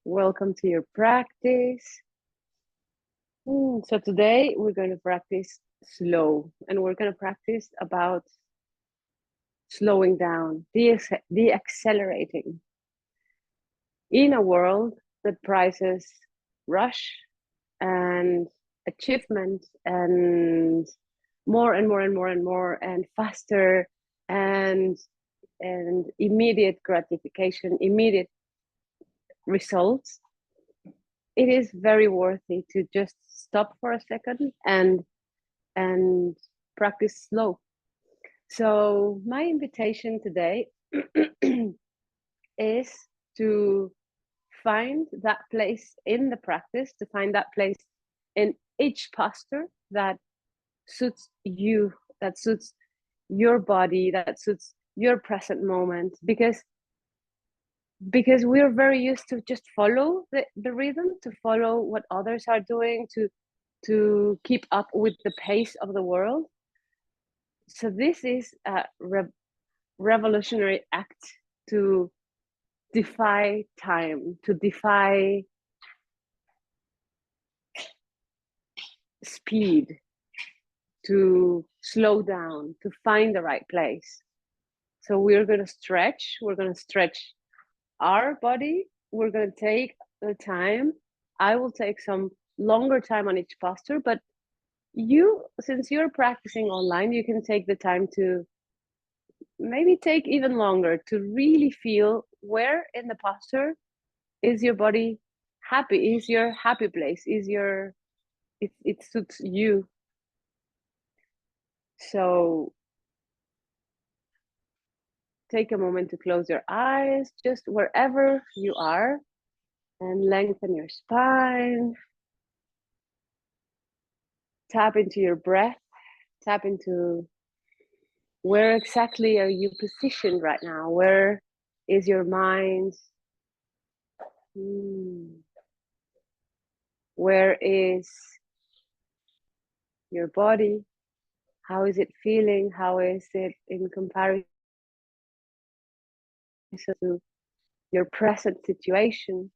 Welcome to your practice. So today we're going to practice slow, and we're going to practice about slowing down, de-accelerating. In a world that prizes rush and achievement and more and more and more and more and faster and immediate gratification, immediate results, it is very worthy to just stop for a second and practice slow. So my invitation today is to find that place in the practice, to find that place in each posture that suits you, that suits your body, that suits your present moment, because we're very used to just follow the rhythm, to follow what others are doing, to keep up with the pace of the world. So this is a revolutionary act to defy time, to defy speed, to slow down, to find the right place. So we're going to stretch our body. We're going to take the time. I will take some longer time on each posture, but you, since you're practicing online, you can take the time to maybe take even longer to really feel where in the posture is your body happy, is your happy place, is your, it suits you. So take a moment to close your eyes, just wherever you are, and lengthen your spine. Tap into your breath, tap into where exactly are you positioned right now? Where is your mind? Where is your body? How is it feeling? How is it in comparison to your present situation?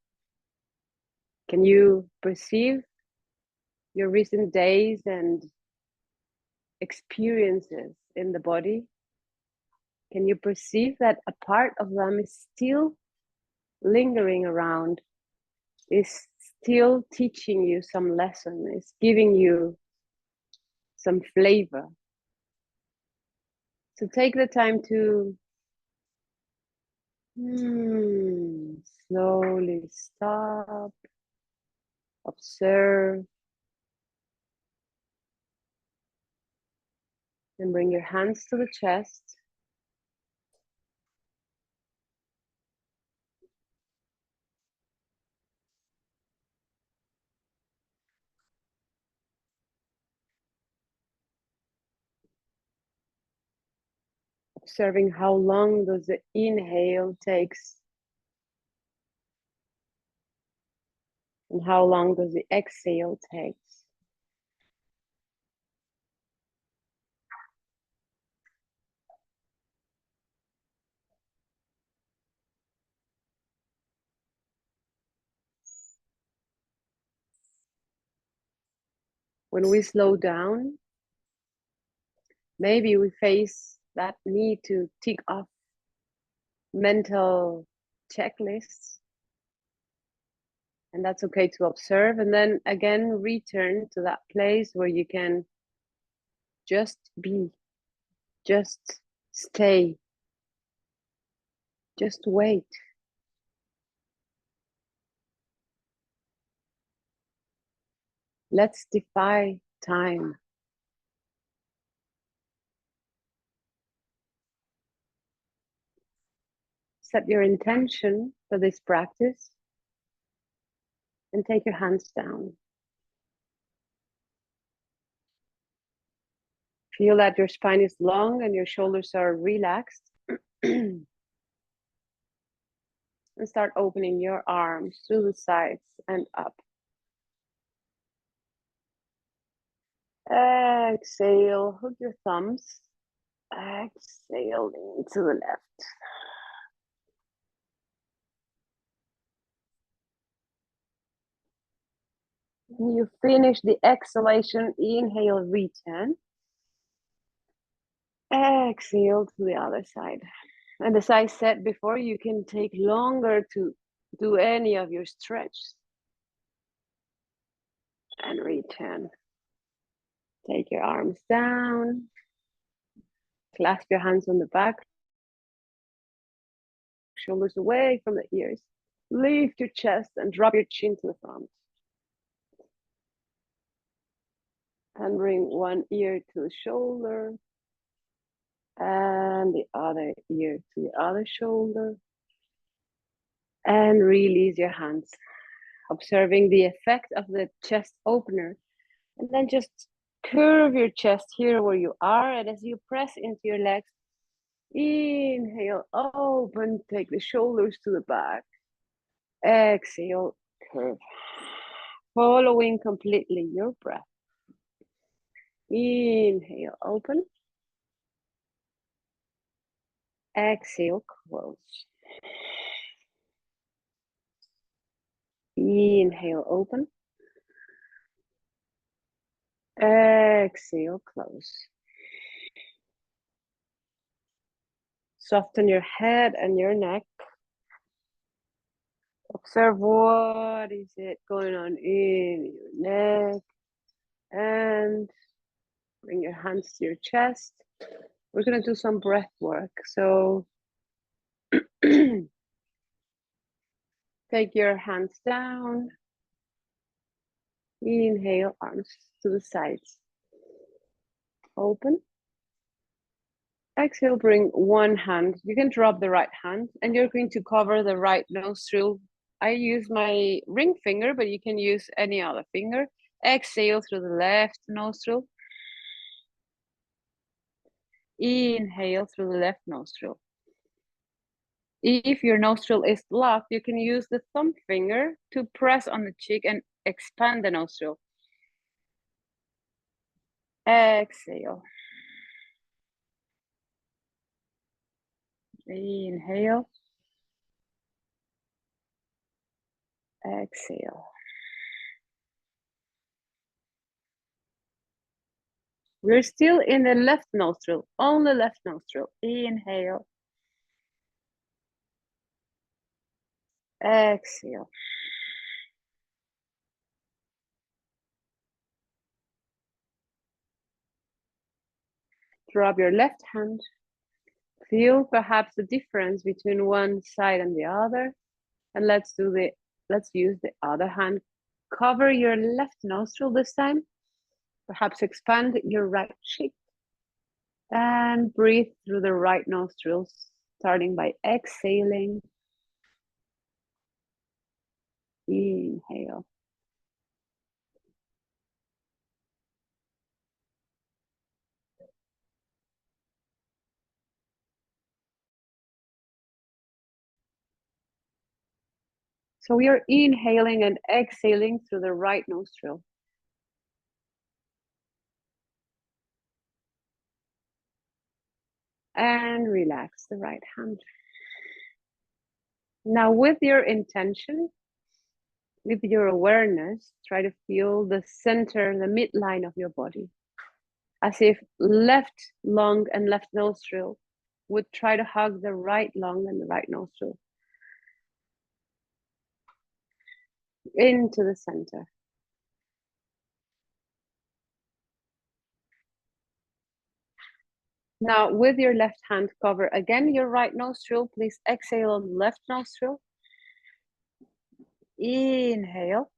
Can you perceive your recent days and experiences in the body? Can you perceive that a part of them is still lingering around, is still teaching you some lesson, is giving you some flavor? So take the time to slowly stop, observe, and bring your hands to the chest. Observing how long does the inhale takes and how long does the exhale takes. When we slow down, maybe we face that need to tick off mental checklists, and that's okay to observe, and then again return to that place where you can just be, just stay, just wait. Let's defy time. Set your intention for this practice and take your hands down. Feel that your spine is long and your shoulders are relaxed. And start opening your arms through the sides and up. Exhale, hook your thumbs. Exhale into the left. You finish the exhalation, inhale, return. Exhale to the other side. And as I said before, you can take longer to do any of your stretch. And return. Take your arms down. Clasp your hands on the back. Shoulders away from the ears. Lift your chest and drop your chin to the front. And bring one ear to the shoulder. And the other ear to the other shoulder. And release your hands. Observing the effect of the chest opener. And then just curve your chest here where you are. And as you press into your legs, inhale, open, take the shoulders to the back. Exhale, curve. Following completely your breath. Inhale, open. Exhale, close. Inhale, open. Exhale, close. Soften your head and your neck. Observe what is it going on in your neck. And bring your hands to your chest. We're going to do some breath work. So take your hands down. Inhale, arms to the sides. Open. Exhale, bring one hand. You can drop the right hand and you're going to cover the right nostril. I use my ring finger, but you can use any other finger. Exhale through the left nostril. Inhale through the left nostril. If your nostril is blocked, you can use the thumb finger to press on the cheek and expand the nostril. Exhale. Inhale. Exhale. We're still in the left nostril, only left nostril. Inhale. Exhale. Drop your left hand. Feel perhaps the difference between one side and the other. And let's use the other hand. Cover your left nostril this time. Perhaps expand your right cheek. And breathe through the right nostrils, starting by exhaling. Inhale. So we are inhaling and exhaling through the right nostril. And relax the right hand. Now with your intention, with your awareness, try to feel the center, the midline of your body. As if left lung and left nostril would try to hug the right lung and the right nostril. Into the center. Now with your left hand, cover again your right nostril. Please exhale on the left nostril. Inhale.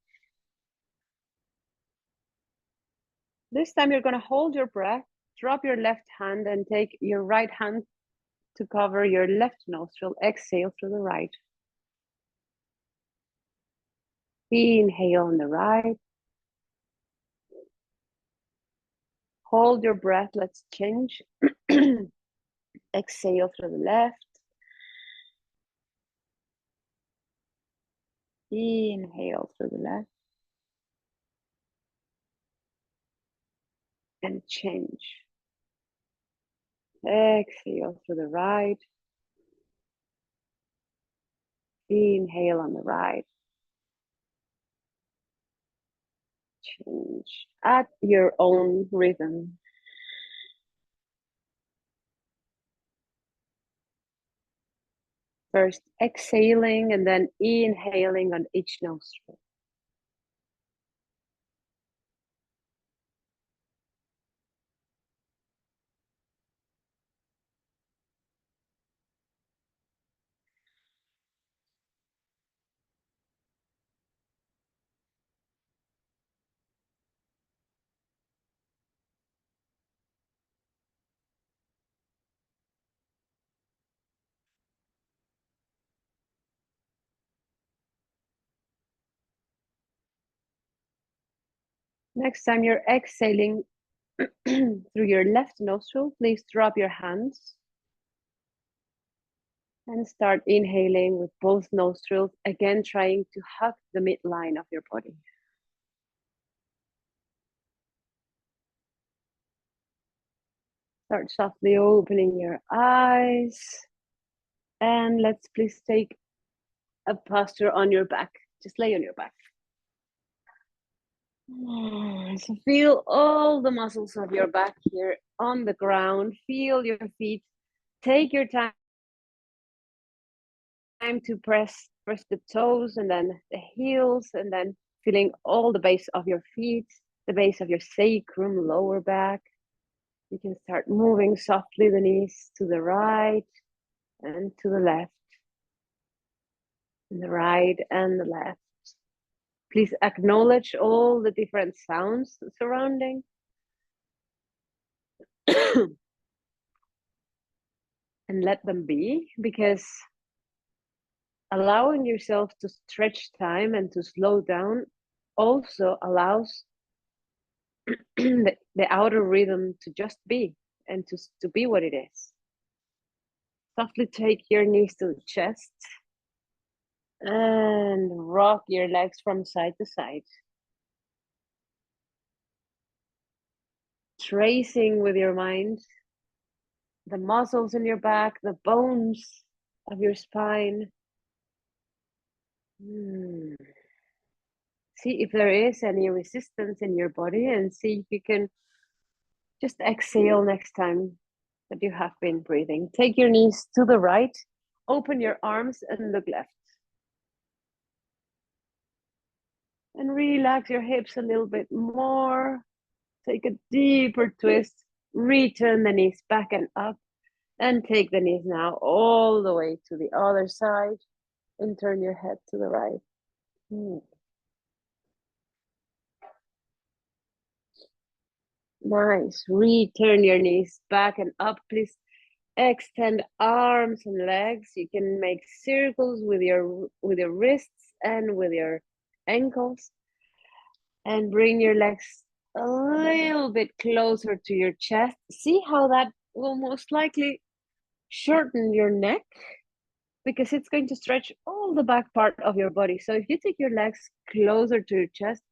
This time you're going to hold your breath, drop your left hand and take your right hand to cover your left nostril. Exhale through the right. Inhale on the right. Hold your breath. Let's change. Exhale through the left. Inhale through the left. And change. Exhale through the right. Inhale on the right. change at your own rhythm. First exhaling and then inhaling on each nostril. Next time you're exhaling through your left nostril, please drop your hands and start inhaling with both nostrils, again trying to hug the midline of your body. Start softly opening your eyes, and let's please take a posture on your back. Just lay on your back. So feel all the muscles of your back here on the ground. Feel your feet. Take your time to press the toes and then the heels, and then feeling all the base of your feet, the base of your sacrum, lower back. You can start moving softly the knees to the right and to the left, and the right and the left. Please acknowledge all the different sounds surrounding. And let them be, because allowing yourself to stretch time and to slow down also allows the outer rhythm to just be, and to be what it is. Softly take your knees to the chest and rock your legs from side to side. Tracing with your mind the muscles in your back, the bones of your spine. See if there is any resistance in your body, and see if you can just exhale next time that you have been breathing. Take your knees to the right, open your arms and look left. And relax your hips a little bit more. Take a deeper twist, return the knees back and up, and take the knees now all the way to the other side, and turn your head to the right. Nice. Return your knees back and up, please. Extend arms and legs. You can make circles with your wrists and with your ankles, and bring your legs a little bit closer to your chest. See how that will most likely shorten your neck, because it's going to stretch all the back part of your body. So if you take your legs closer to your chest,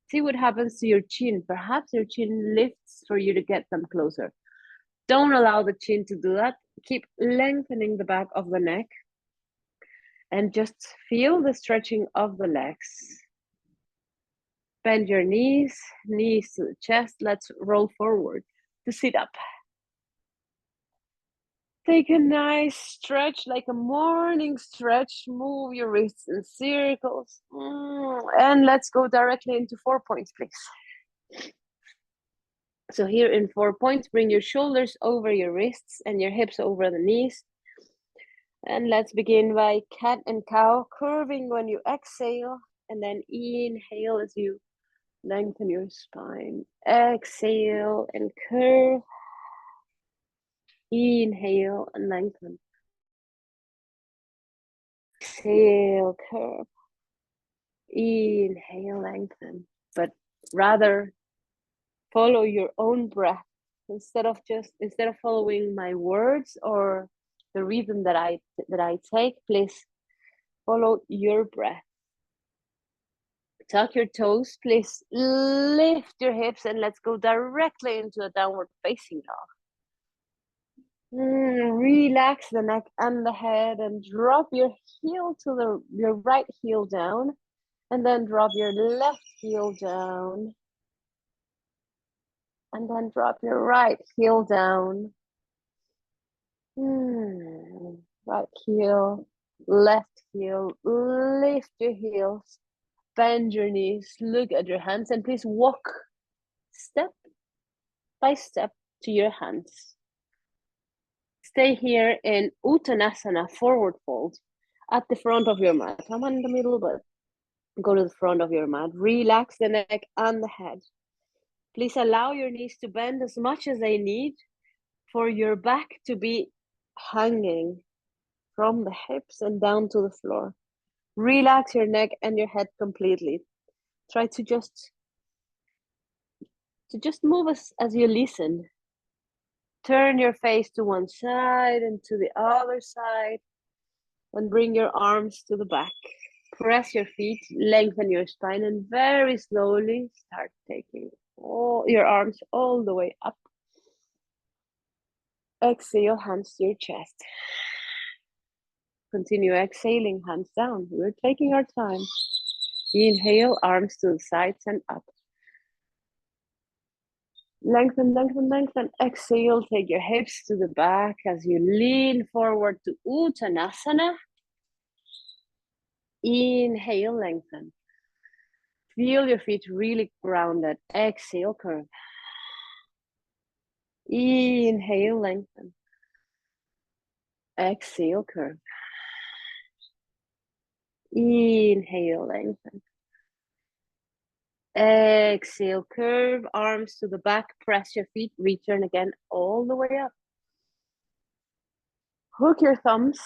see what happens to your chin. Perhaps your chin lifts for you to get them closer. Don't allow the chin to do that. Keep lengthening the back of the neck, and just feel the stretching of the legs. Bend your knees to the chest. Let's roll forward to sit up. Take a nice stretch, like a morning stretch. Move your wrists in circles. And let's go directly into 4 points, please. So here in 4 points, bring your shoulders over your wrists and your hips over the knees. And let's begin by cat and cow, curving when you exhale, and then inhale as you lengthen your spine. Exhale and curve. Inhale and lengthen. Exhale, curve. Inhale, lengthen. But rather follow your own breath instead of following my words or the rhythm that I take. Please follow your breath. Tuck your toes, please lift your hips, and let's go directly into a downward facing dog. Relax the neck and the head, and drop your heel your right heel down, and then drop your left heel down. And then drop your right heel down. Right heel, left heel, lift your heels, bend your knees, look at your hands, and please walk step by step to your hands. Stay here in Uttanasana, forward fold, at the front of your mat. I'm in the middle, but go to the front of your mat. Relax the neck and the head. Please allow your knees to bend as much as they need for your back to be hanging from the hips and down to the floor. Relax your neck and your head completely. Try to just move as you listen. Turn your face to one side and to the other side, and bring your arms to the back. Press your feet, lengthen your spine, and very slowly start taking all your arms all the way up. Exhale, hands to your chest. Continue exhaling, hands down. We're taking our time. Inhale, arms to the sides and up. Lengthen, lengthen, lengthen. Exhale, take your hips to the back as you lean forward to Uttanasana. Inhale, lengthen. Feel your feet really grounded. Exhale, curve. Inhale, lengthen. Exhale, curve. Inhale, lengthen. Exhale, curve, arms to the back, press your feet, return again all the way up. Hook your thumbs.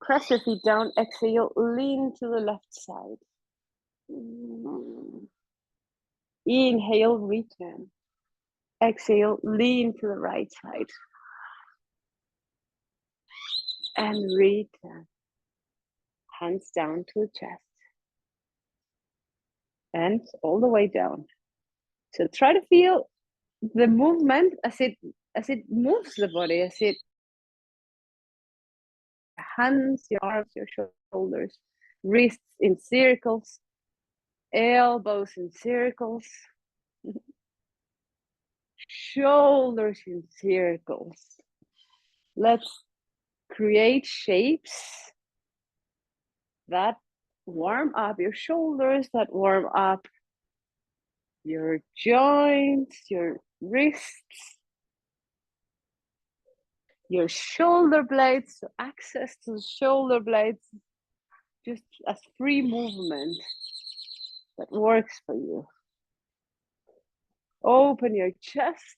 Press your feet down, exhale, lean to the left side. Inhale, return. Exhale, lean to the right side. And return. Hands down to the chest. And all the way down. So try to feel the movement as it moves the body, as it hands, your arms, your shoulders, wrists in circles, elbows in circles, shoulders in circles. Let's create shapes that warm up your shoulders, that warm up your joints, your wrists, your shoulder blades. So access to the shoulder blades, just as free movement that works for you. Open your chest.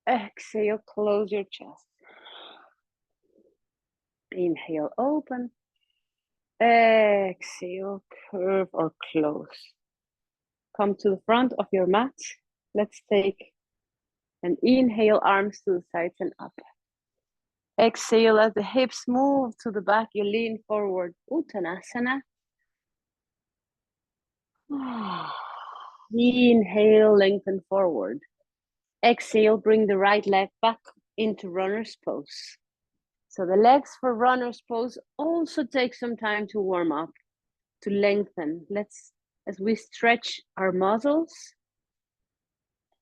Exhale, close your chest. Inhale, open. Exhale, curve or close. Come to the front of your mat. Let's take an inhale, arms to the sides and up. Exhale, as the hips move to the back, you lean forward, Uttanasana. Inhale, lengthen forward. Exhale, bring the right leg back into runner's pose. So the legs for runner's pose also take some time to warm up, to lengthen. As we stretch our muscles,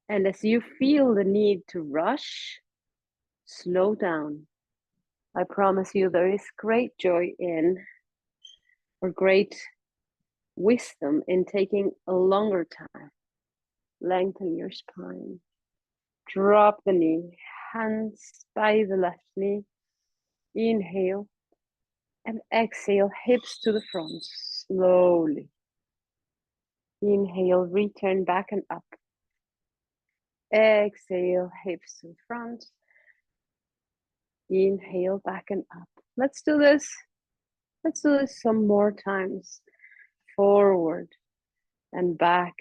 and as you feel the need to rush, slow down. I promise you there is great joy in, or great wisdom in taking a longer time. Lengthen your spine. Drop the knee, hands by the left knee. Inhale and exhale, hips to the front, slowly. Inhale, return back and up. Exhale, hips to the front. Inhale, back and up. Let's do this. Let's do this some more times. Forward and back,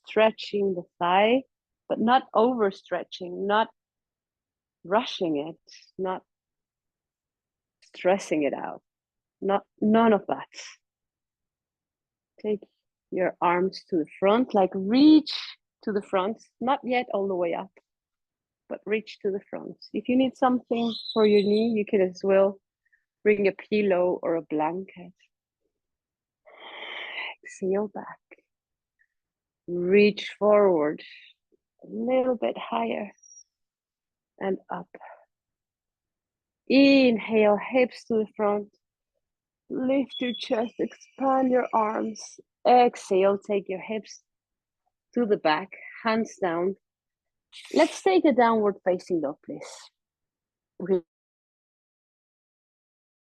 stretching the thigh, but not overstretching, not rushing it, not stressing it out. None of that. Take your arms to the front, like reach to the front, not yet all the way up, but reach to the front. If you need something for your knee, you can as well bring a pillow or a blanket. Exhale back. Reach forward a little bit higher and up. Inhale, hips to the front. Lift your chest, expand your arms. Exhale, take your hips to the back, hands down. Let's take a downward facing dog, please.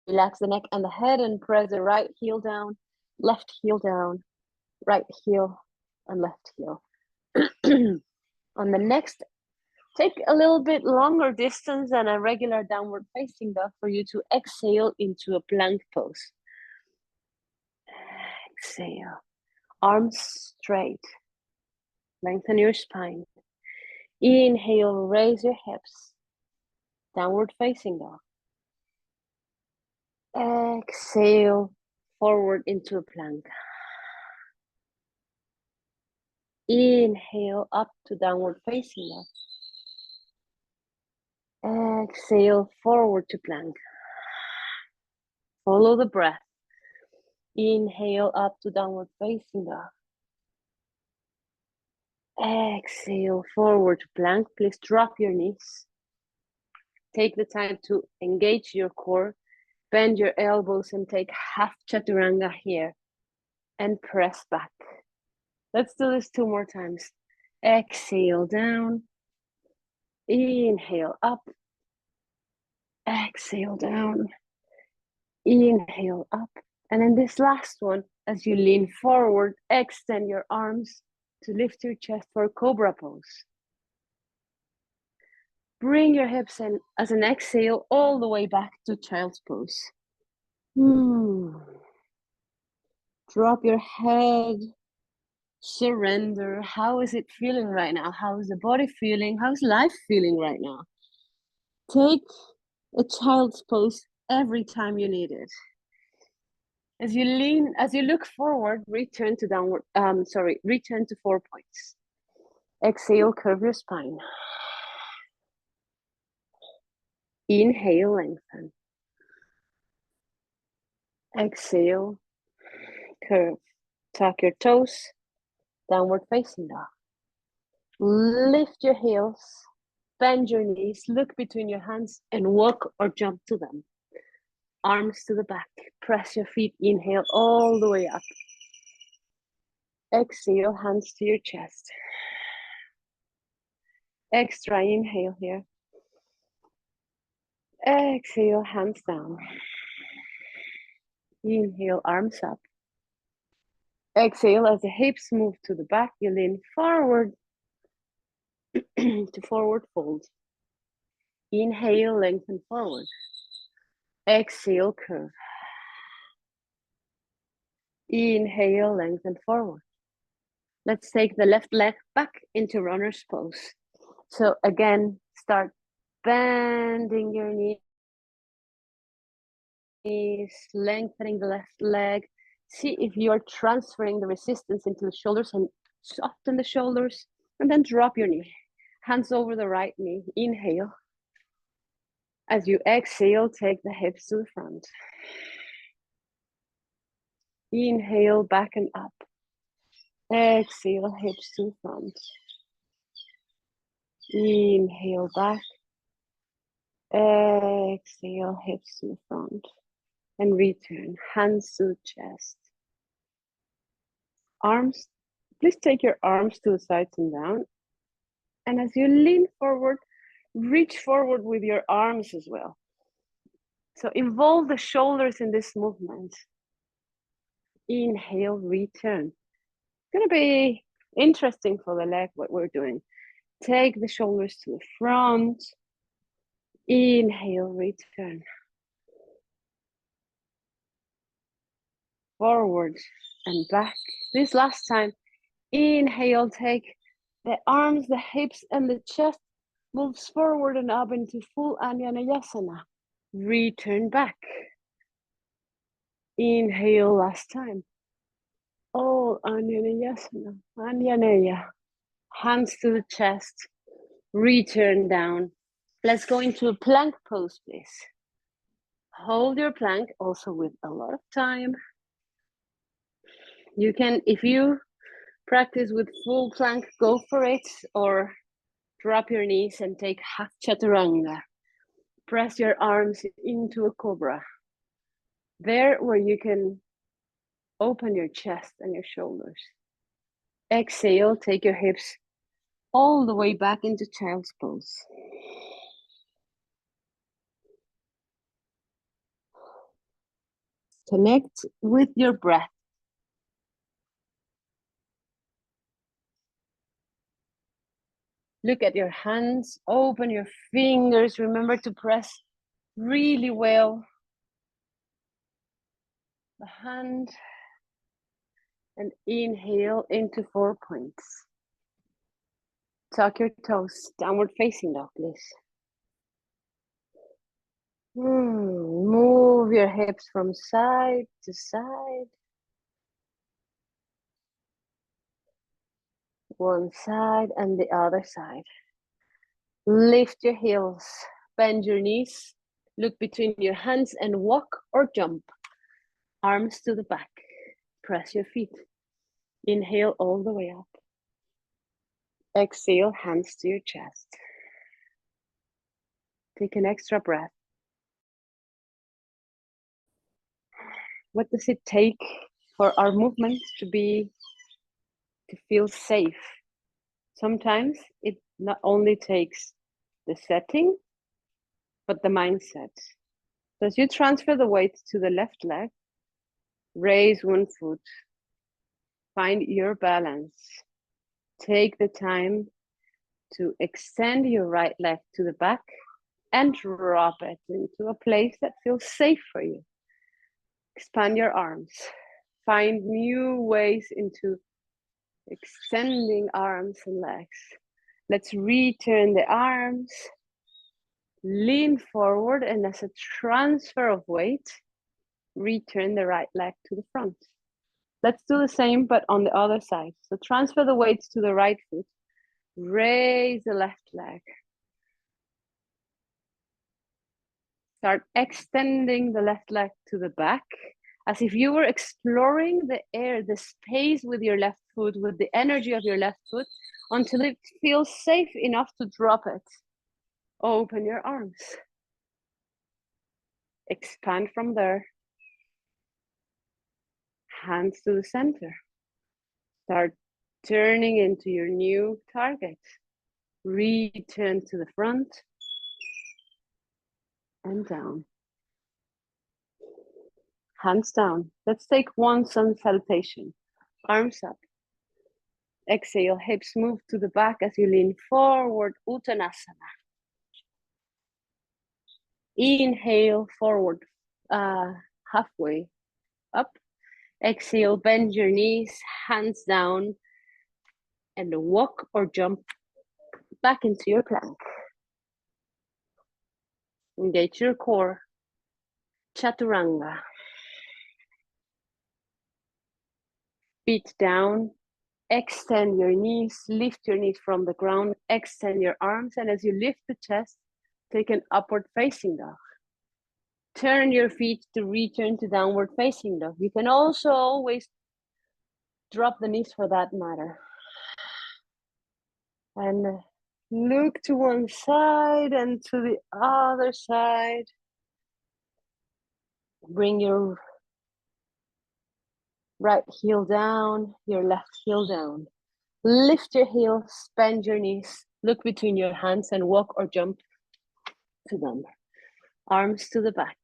Relax the neck and the head and press the right heel down, left heel down, right heel and left heel. On the next, take a little bit longer distance than a regular downward facing dog for you to exhale into a plank pose. Exhale, arms straight, lengthen your spine. Inhale, raise your hips, downward facing dog. Exhale, forward into a plank. Inhale, up to downward facing dog. Exhale, forward to plank. Follow the breath. Inhale, up to downward facing dog. Exhale, forward to plank. Please drop your knees. Take the time to engage your core. Bend your elbows and take half chaturanga here. And press back. Let's do this 2 more times. Exhale, down. Inhale, up. Exhale, down. Inhale, up. And in this last one, as you lean forward, extend your arms to lift your chest for cobra pose. Bring your hips in as an exhale all the way back to child's pose. Drop your head. Surrender. How is it feeling right now? How is the body feeling? How's life feeling right now? Take a child's pose every time you need it. As you look forward, return to return to 4 points. Exhale, curve your spine. Inhale, lengthen. Exhale, curve. Tuck your toes, downward facing dog. Lift your heels, bend your knees, look between your hands and walk or jump to them. Arms to the back, press your feet, inhale all the way up. Exhale, hands to your chest. Extra inhale here. Exhale, hands down. Inhale, arms up. Exhale, as the hips move to the back, you lean forward to forward fold. Inhale, lengthen forward. Exhale, curve. Inhale, lengthen forward. Let's take the left leg back into runner's pose. So again, start bending your knees, lengthening the left leg. See if you're transferring the resistance into the shoulders and soften the shoulders. And then drop your knee. Hands over the right knee. Inhale. As you exhale, take the hips to the front. Inhale, back and up. Exhale, hips to the front. Inhale, back. Exhale, hips to the front. And return, hands to the chest. Arms, please take your arms to the sides and down. And as you lean forward, reach forward with your arms as well. So involve the shoulders in this movement. Inhale, return. It's gonna be interesting for the leg, what we're doing. Take the shoulders to the front. Inhale, return. Forward and back. This last time, inhale, take the arms, the hips, and the chest moves forward and up into full Anjaneyasana. Return back. Inhale, last time. All Anjaneyasana, Anjaneya. Hands to the chest. Return down. Let's go into a plank pose, please. Hold your plank, also with a lot of time. You can, if you Practice with full plank, go for it, or drop your knees and take half chaturanga. Press your arms into a cobra. There where you can open your chest and your shoulders. Exhale, take your hips all the way back into child's pose. Connect with your breath. Look at your hands, open your fingers. Remember to press really well the hand. And inhale into 4 points. Tuck your toes, downward facing dog, please. Move your hips from side to side. One side and the other side. Lift your heels, bend your knees, look between your hands and walk or jump. Arms to the back, press your feet. Inhale all the way up. Exhale, hands to your chest. Take an extra breath. What does it take for our movement to feel safe? Sometimes it not only takes the setting, but the mindset. So as you transfer the weight to the left leg, raise one foot, find your balance. Take the time to extend your right leg to the back and drop it into a place that feels safe for you. Expand your arms. Find new ways into extending arms and legs. Let's return the arms. Lean forward, and as a transfer of weight, return the right leg to the front. Let's do the same, but on the other side. So transfer the weight to the right foot. Raise the left leg. Start extending the left leg to the back, as if you were exploring the air, the space with your left foot, with the energy of your left foot, until it feels safe enough to drop it. Open your arms. Expand from there. Hands to the center. Start turning into your new target. Return to the front and down. Hands down. Let's take one sun salutation. Arms up. Exhale, hips move to the back as you lean forward, Uttanasana. Inhale, forward, halfway up. Exhale, bend your knees, hands down, and walk or jump back into your plank. Engage your core. Chaturanga. Feet down. Extend your knees, lift your knees from the ground, extend your arms, and as you lift the chest, take an upward facing dog. Turn your feet to return to downward facing dog. You can also always drop the knees for that matter. And look to one side and to the other side. Bring your right heel down, your left heel down. Lift your heels, bend your knees, look between your hands and walk or jump to them. Arms to the back.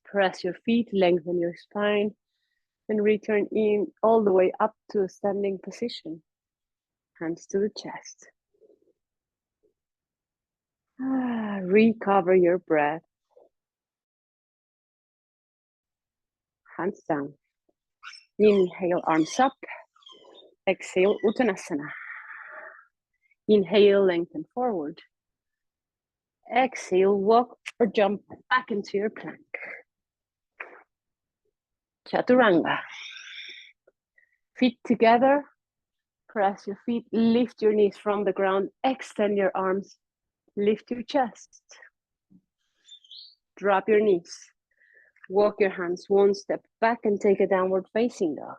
Press your feet, lengthen your spine, and return in all the way up to a standing position. Hands to the chest. Recover your breath. Hands down. Inhale, arms up. Exhale, Uttanasana. Inhale, lengthen forward. Exhale, walk or jump back into your plank. Chaturanga. Feet together. Press your feet, lift your knees from the ground, extend your arms, lift your chest. Drop your knees. Walk your hands one step back and take a downward facing dog.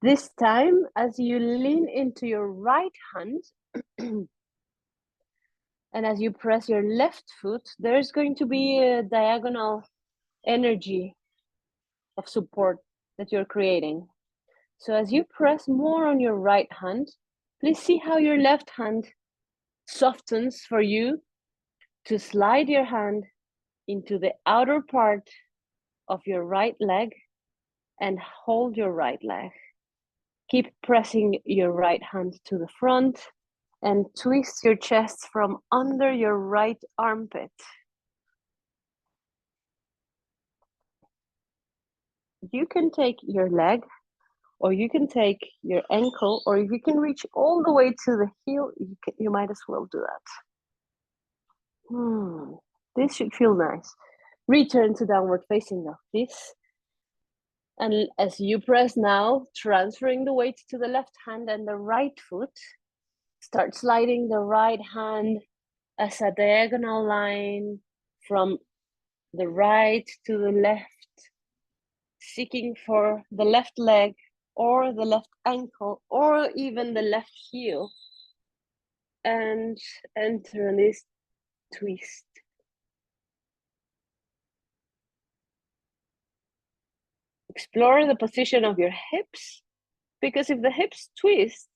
This time, as you lean into your right hand, and as you press your left foot, there's going to be a diagonal energy of support that you're creating. So as you press more on your right hand, please see how your left hand softens for you to slide your hand into the outer part of your right leg and hold your right leg. Keep pressing your right hand to the front and twist your chest from under your right armpit. You can take your leg, or you can take your ankle, or if you can reach all the way to the heel, you might as well do that. This should feel nice. Return to downward facing dog, please. And as you press now, transferring the weight to the left hand and the right foot, start sliding the right hand as a diagonal line from the right to the left, seeking for the left leg or the left ankle or even the left heel, and enter this twist. Explore the position of your hips, because if the hips twist,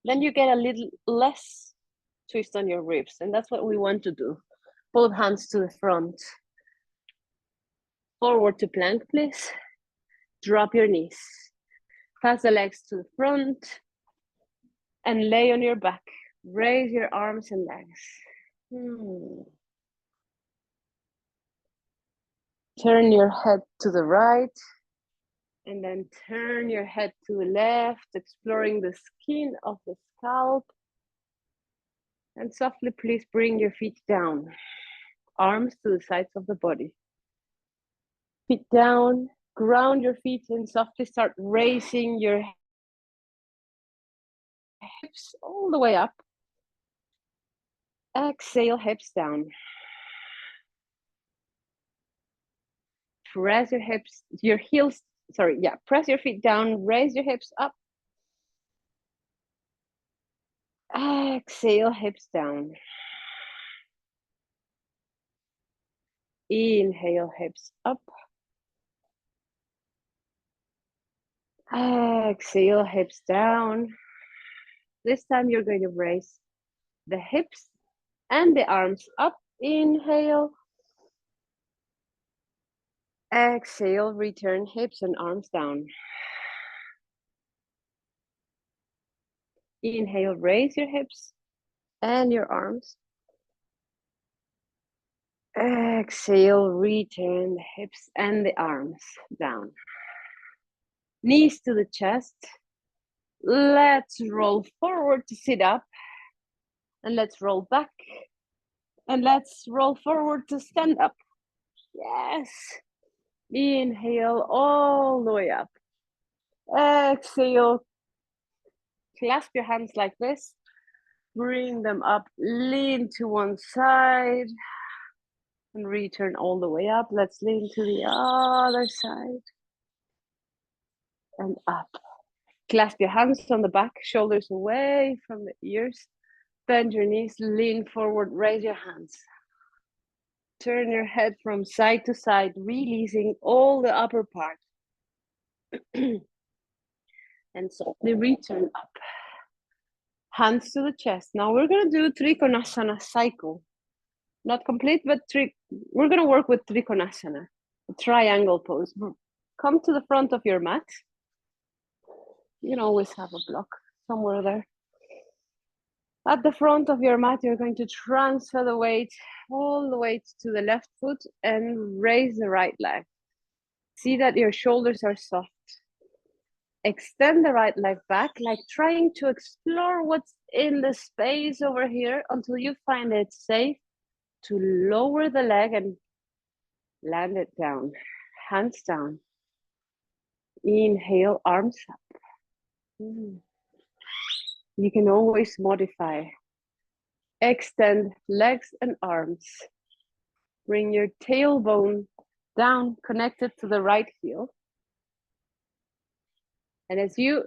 then you get a little less twist on your ribs, and that's what we want to do. Both hands to the front. Forward to plank, please. Drop your knees. Pass the legs to the front and lay on your back. Raise your arms and legs. Turn your head to the right and then turn your head to the left, exploring the skin of the scalp. And softly, please bring your feet down. Arms to the sides of the body. Feet down, ground your feet and softly start raising your hips all the way up. Exhale, hips down. Press your hips, your heels, press your feet down, raise your hips up. Exhale, hips down. Inhale, hips up. Exhale, hips down. This time you're going to raise the hips and the arms up. Inhale. Exhale, return hips and arms down. Inhale, raise your hips and your arms. Exhale, return the hips and the arms down. Knees to the chest. Let's roll forward to sit up. And let's roll back. And let's roll forward to stand up. Yes. Inhale all the way up. Exhale. Clasp your hands like this. Bring them up. Lean to one side. And return all the way up. Let's lean to the other side. And up. Clasp your hands on the back, shoulders away from the ears. Bend your knees, lean forward, raise your hands. Turn your head from side to side, releasing all the upper part. And softly return up. Hands to the chest. Now we're going to do Trikonasana cycle. Not complete, but we're going to work with Trikonasana, a triangle pose. Come to the front of your mat. You can always have a block somewhere there. At the front of your mat, you're going to transfer the weight, all the weight to the left foot and raise the right leg. See that your shoulders are soft. Extend the right leg back, like trying to explore what's in the space over here until you find it safe to lower the leg and land it down. Hands down. Inhale, arms up. You can always modify. Extend legs and arms. Bring your tailbone down, connected to the right heel. And as you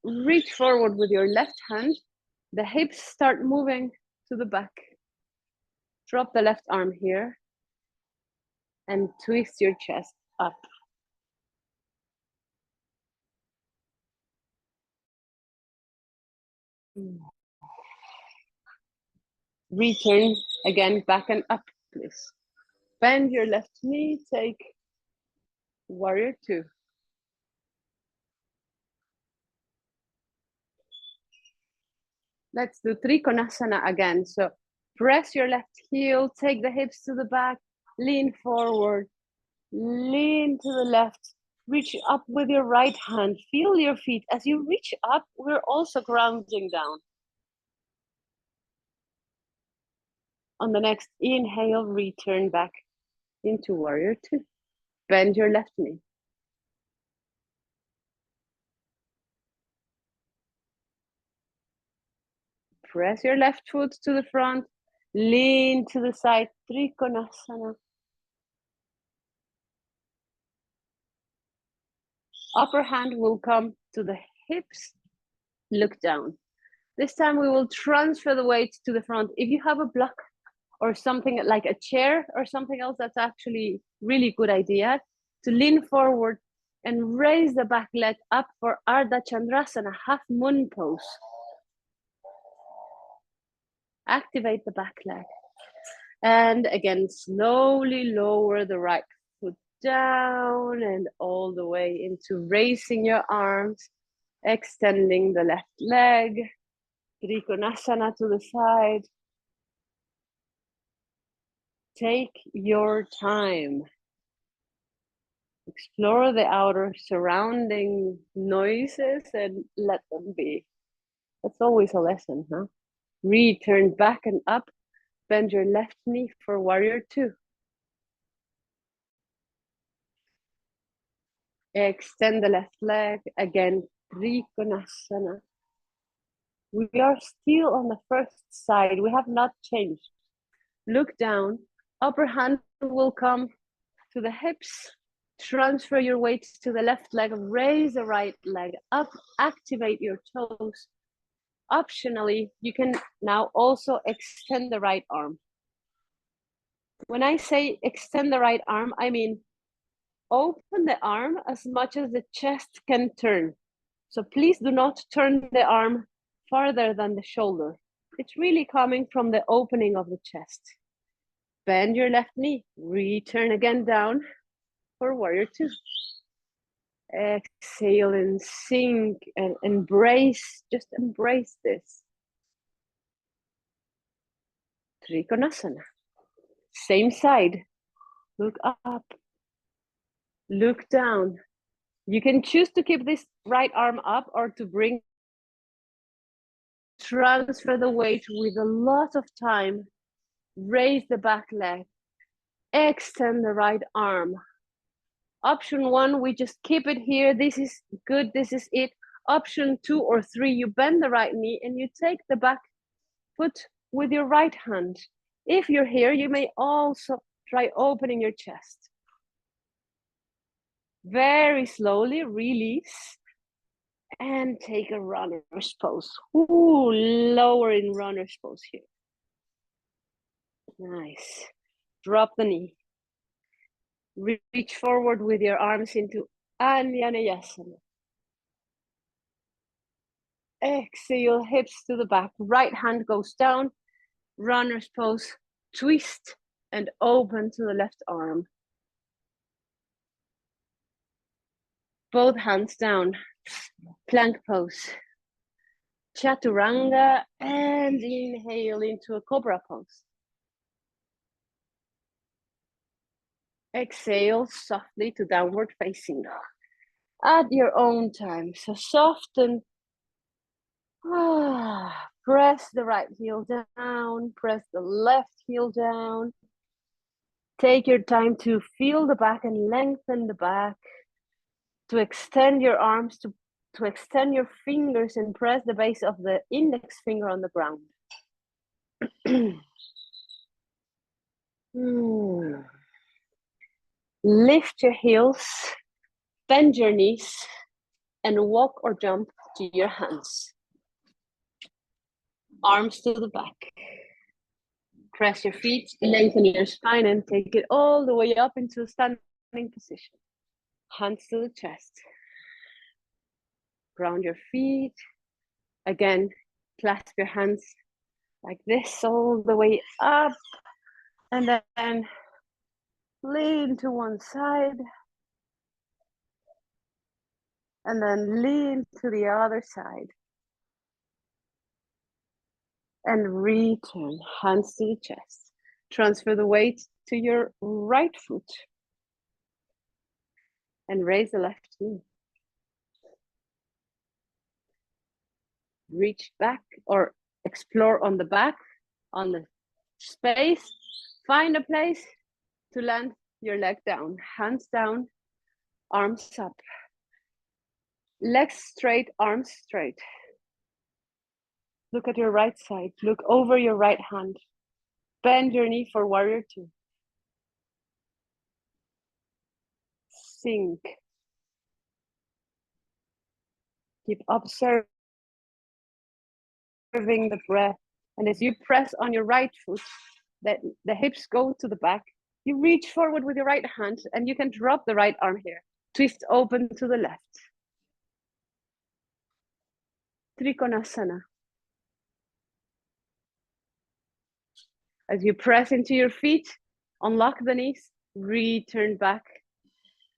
reach forward with your left hand, the hips start moving to the back. Drop the left arm here and twist your chest up. Return again, back and up, please. Bend your left knee, take warrior two. Let's do Trikonasana again. So press your left heel, take the hips to the back, lean forward, lean to the left, reach up with your right hand, feel your feet. As you reach up, we're also grounding down. On the next inhale, return back into warrior two. Bend your left knee. Press your left foot to the front, lean to the side, Trikonasana. Upper hand will come to the hips, look down. This time we will transfer the weight to the front. If you have a block or something like a chair or something else, that's actually really good idea to lean forward and raise the back leg up for Ardha Chandrasana, half moon pose. Activate the back leg. And again, slowly lower the right foot down and all the way into raising your arms, extending the left leg, Trikonasana to the side. Take your time. Explore the outer surrounding noises and let them be. That's always a lesson, huh? Return back and up. Bend your left knee for warrior two. Extend the left leg. Again, Trikonasana. We are still on the first side. We have not changed. Look down. Upper hand will come to the hips. Transfer your weight to the left leg. Raise the right leg up. Activate your toes. Optionally, you can now also extend the right arm. When I say extend the right arm, I mean open the arm as much as the chest can turn. So please do not turn the arm farther than the shoulder. It's really coming from the opening of the chest. Bend your left knee, return again down for warrior two. Exhale and sink and embrace, just embrace this. Trikonasana. Same side. Look up. Look down. You can choose to keep this right arm up or to bring, transfer the weight with a lot of time. Raise the back leg. Extend the right arm. Option one, we just keep it here. This is good, this is it. Option two or three, you bend the right knee and you take the back foot with your right hand. If you're here, you may also try opening your chest. Very slowly release and take a runner's pose. Ooh, lower in runner's pose here. Nice. Drop the knee. Reach forward with your arms into Anjaneyasana. Exhale, hips to the back. Right hand goes down. Runner's pose. Twist and open to the left arm. Both hands down. Plank pose. Chaturanga and inhale into a cobra pose. Exhale softly to downward facing dog. At your own time. So soften. Press the right heel down. Press the left heel down. Take your time to feel the back and lengthen the back. To extend your arms, to extend your fingers and press the base of the index finger on the ground. Lift your heels, bend your knees, and walk or jump to your hands. Arms to the back. Press your feet, lengthen your spine, and take it all the way up into a standing position. Hands to the chest. Ground your feet. Again, clasp your hands like this all the way up. And then lean to one side. And then lean to the other side. And return, hands to the chest. Transfer the weight to your right foot. And raise the left knee. Reach back or explore on the back, on the space. Find a place to land your leg down. Hands down, arms up. Legs straight, arms straight. Look at your right side. Look over your right hand. Bend your knee for warrior two. Sink. Keep observing the breath. And as you press on your right foot, that the hips go to the back, you reach forward with your right hand and you can drop the right arm here. Twist open to the left. Trikonasana. As you press into your feet, unlock the knees, return back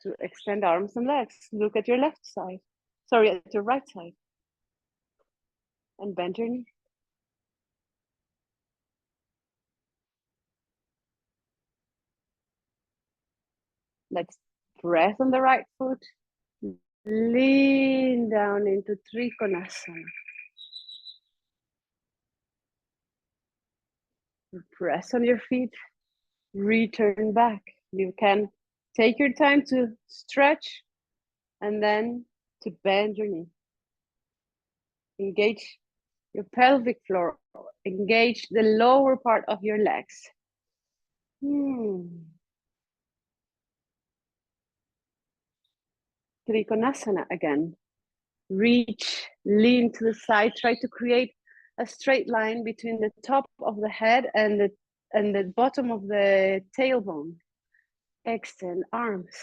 to extend arms and legs. Look at your left side. Sorry, at your right side. And bend your knee. Let's press on the right foot. Lean down into Trikonasana. Press on your feet. Return back. You can take your time to stretch and then to bend your knee. Engage your pelvic floor. Engage the lower part of your legs. Trikonasana again. Reach, lean to the side. Try to create a straight line between the top of the head and the bottom of the tailbone. Extend arms.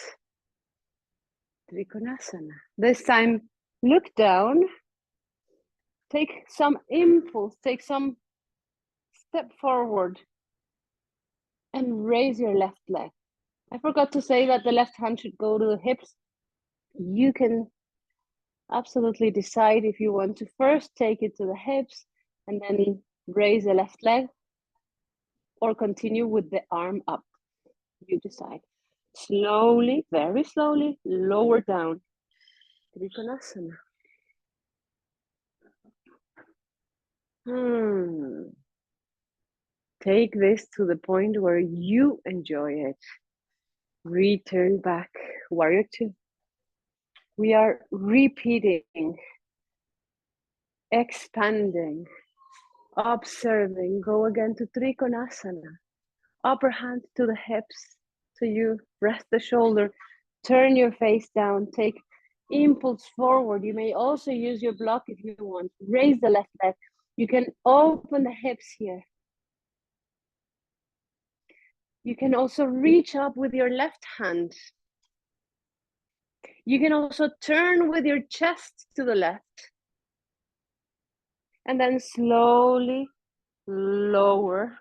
Trikonasana. This time, look down. Take some impulse. Take some step forward. And raise your left leg. I forgot to say that the left hand should go to the hips. You can absolutely decide if you want to first take it to the hips and then raise the left leg, or continue with the arm up. You decide. Slowly, very slowly, lower down. Trikonasana. Take this to the point where you enjoy it. Return back, warrior two. We are repeating, expanding, observing. Go again to Trikonasana. Upper hand to the hips. So you rest the shoulder, turn your face down, take impulse forward. You may also use your block if you want. Raise the left leg. You can open the hips here. You can also reach up with your left hand. You can also turn with your chest to the left. And then slowly lower,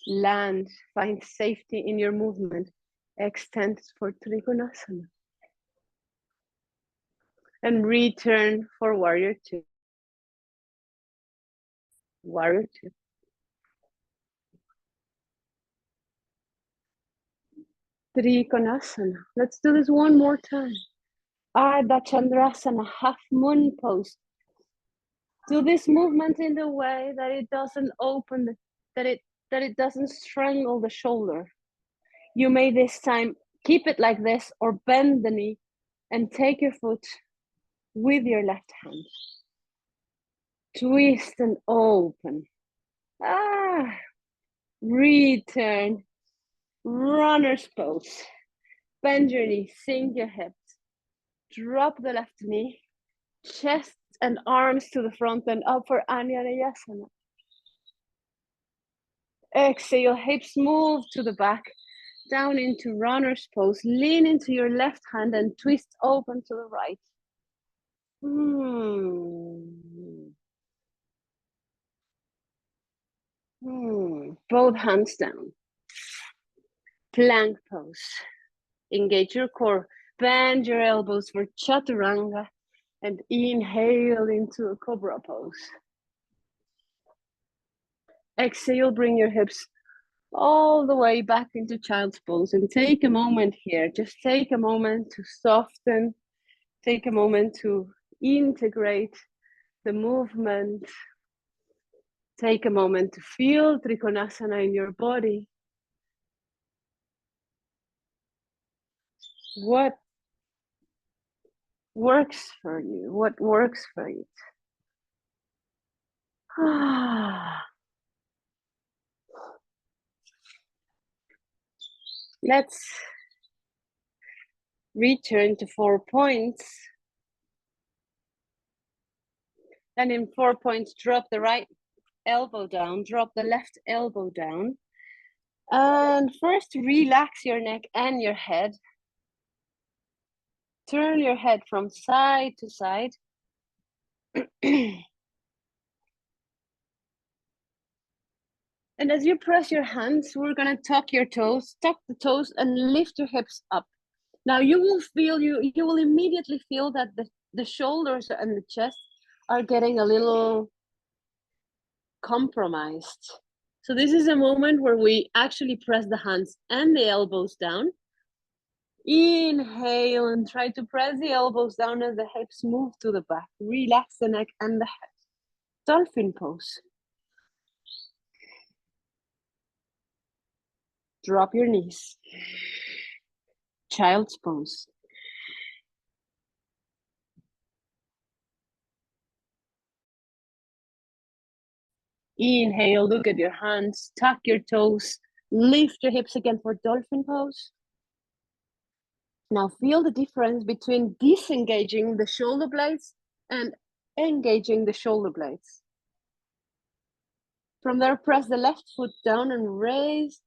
land, find safety in your movement. Extend for Trikonasana. And return for warrior two. Warrior two. Trikonasana. Let's do this one more time. Ardha Chandrasana, half moon pose. Do this movement in the way that it doesn't open, that it doesn't strangle the shoulder. You may this time keep it like this or bend the knee and take your foot with your left hand. Twist and open. Return. Runner's pose. Bend your knee, sink your hips. Drop the left knee Chest and arms to the front and up for Anjaneyasana. Exhale, hips move to the back, down into runner's pose. Lean into your left hand and twist open to the right. Both hands down. Plank pose. Engage your core. Bend your elbows for chaturanga and inhale into a cobra pose. Exhale, bring your hips all the way back into child's pose and take a moment here. Just take a moment to soften. Take a moment to integrate the movement. Take a moment to feel Trikonasana in your body. What works for you? What works for you? Let's return to 4 points. And in 4 points, drop the right elbow down, drop the left elbow down. And first, relax your neck and your head. Turn your head from side to side. And as you press your hands, we're gonna tuck your toes, tuck the toes and lift your hips up. Now you will immediately feel that the shoulders and the chest are getting a little compromised. So this is a moment where we actually press the hands and the elbows down. Inhale and try to press the elbows down as the hips move to the back. Relax the neck and the head. Dolphin pose. Drop your knees. Child's pose. Inhale, look at your hands, tuck your toes, lift your hips again for dolphin pose. Now feel the difference between disengaging the shoulder blades and engaging the shoulder blades. From there, press the left foot down and raise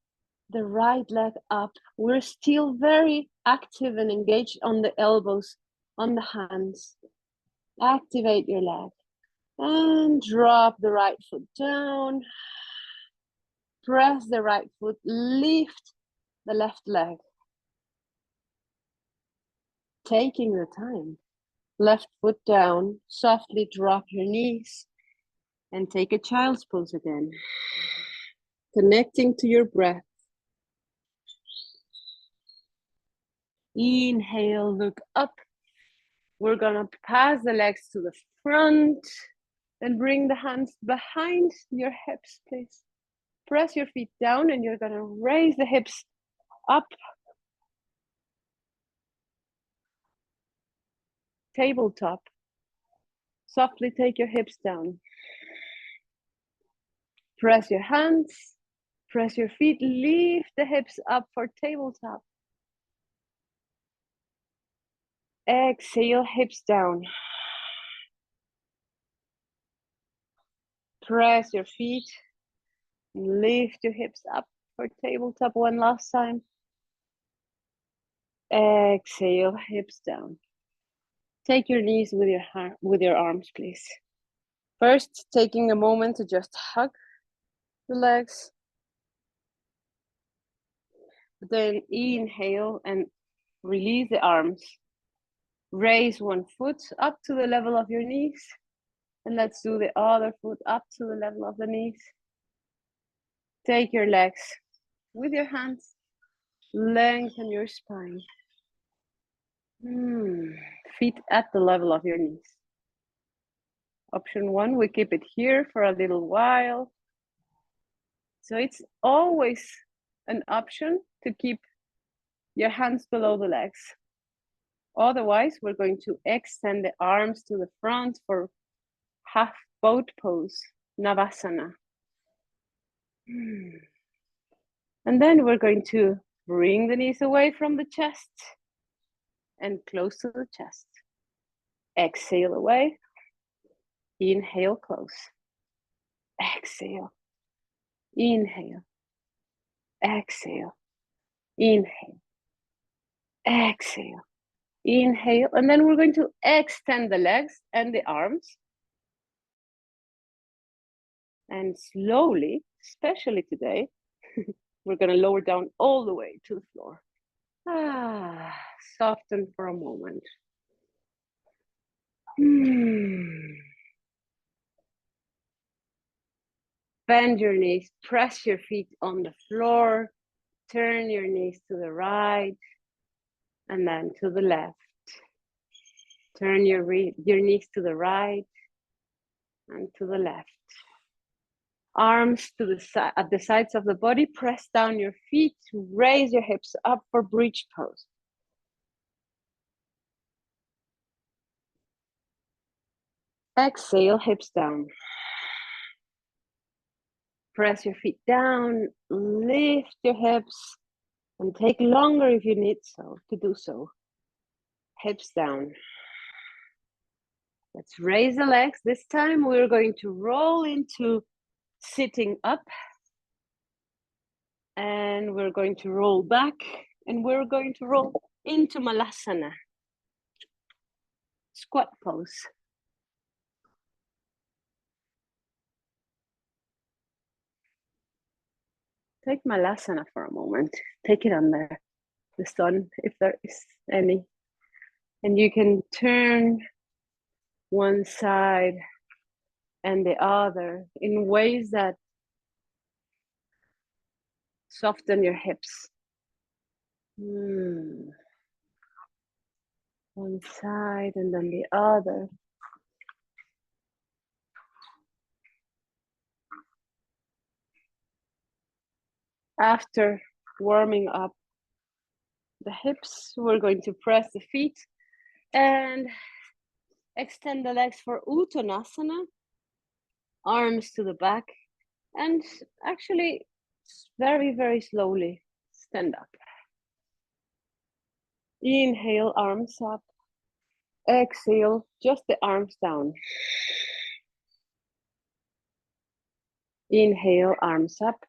the right leg up. We're still very active and engaged on the elbows, on the hands. Activate your leg. And drop the right foot down. Press the right foot, lift the left leg. Taking the time. Left foot down, softly drop your knees and take a child's pose again. Connecting to your breath. Inhale, look up. We're gonna pass the legs to the front and bring the hands behind your hips, please. Press your feet down and you're gonna raise the hips up. Tabletop. Softly take your hips down. Press your hands, press your feet, lift the hips up for tabletop. Exhale, hips down. Press your feet, lift your hips up for tabletop one last time. Exhale, hips down. Take your knees with your arms, please. First, taking a moment to just hug the legs. Then inhale and release the arms. Raise one foot up to the level of your knees. And let's do the other foot up to the level of the knees. Take your legs with your hands. Lengthen your spine. Feet at the level of your knees. Option one, we keep it here for a little while. So it's always an option to keep your hands below the legs. Otherwise, we're going to extend the arms to the front for half boat pose, Navasana. And then we're going to bring the knees away from the chest and close to the chest. Exhale away. Inhale, close. Exhale. Inhale. Exhale. Inhale. Exhale. Inhale. And then we're going to extend the legs and the arms. And slowly, especially today, we're going to lower down all the way to the floor. Soften for a moment. Bend your knees, press your feet on the floor, turn your knees to the right and then to the left. Turn your knees to the right and to the left. Arms to the side, at the sides of the body, press down your feet, raise your hips up for bridge pose. Exhale, hips down. Press your feet down, lift your hips, and take longer if you need to do so. Hips down. Let's raise the legs. This time we're going to roll into sitting up. And we're going to roll back. And we're going to roll into Malasana. Squat pose. Take Malasana for a moment. Take it under the sun, if there is any. And you can turn one side and the other in ways that soften your hips. One side and then the other. After warming up the hips, we're going to press the feet and extend the legs for Uttanasana. Arms to the back and actually very, very slowly stand up. Inhale, arms up. Exhale, just the arms down. Inhale, arms up.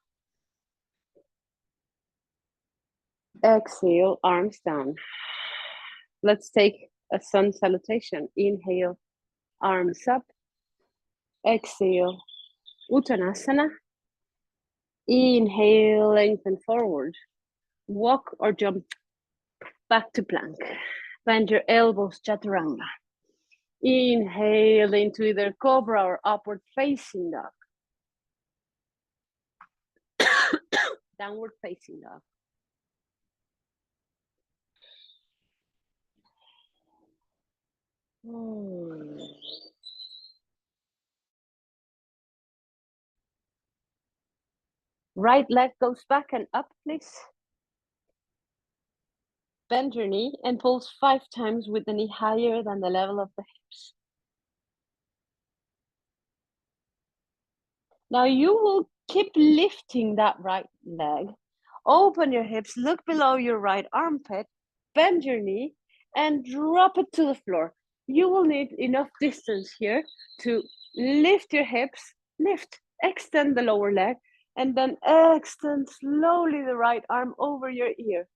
Exhale, arms down. Let's take a sun salutation. Inhale, arms up. Exhale, Uttanasana. Inhale, lengthen forward. Walk or jump back to plank. Bend your elbows, chaturanga. Inhale into either cobra or upward facing dog. Downward facing dog. Right leg goes back and up, please. Bend your knee and pulse 5 times with the knee higher than the level of the hips. Now you will keep lifting that right leg. Open your hips, look below your right armpit, bend your knee, and drop it to the floor. You will need enough distance here to lift your hips, extend the lower leg, and then extend slowly the right arm over your ear.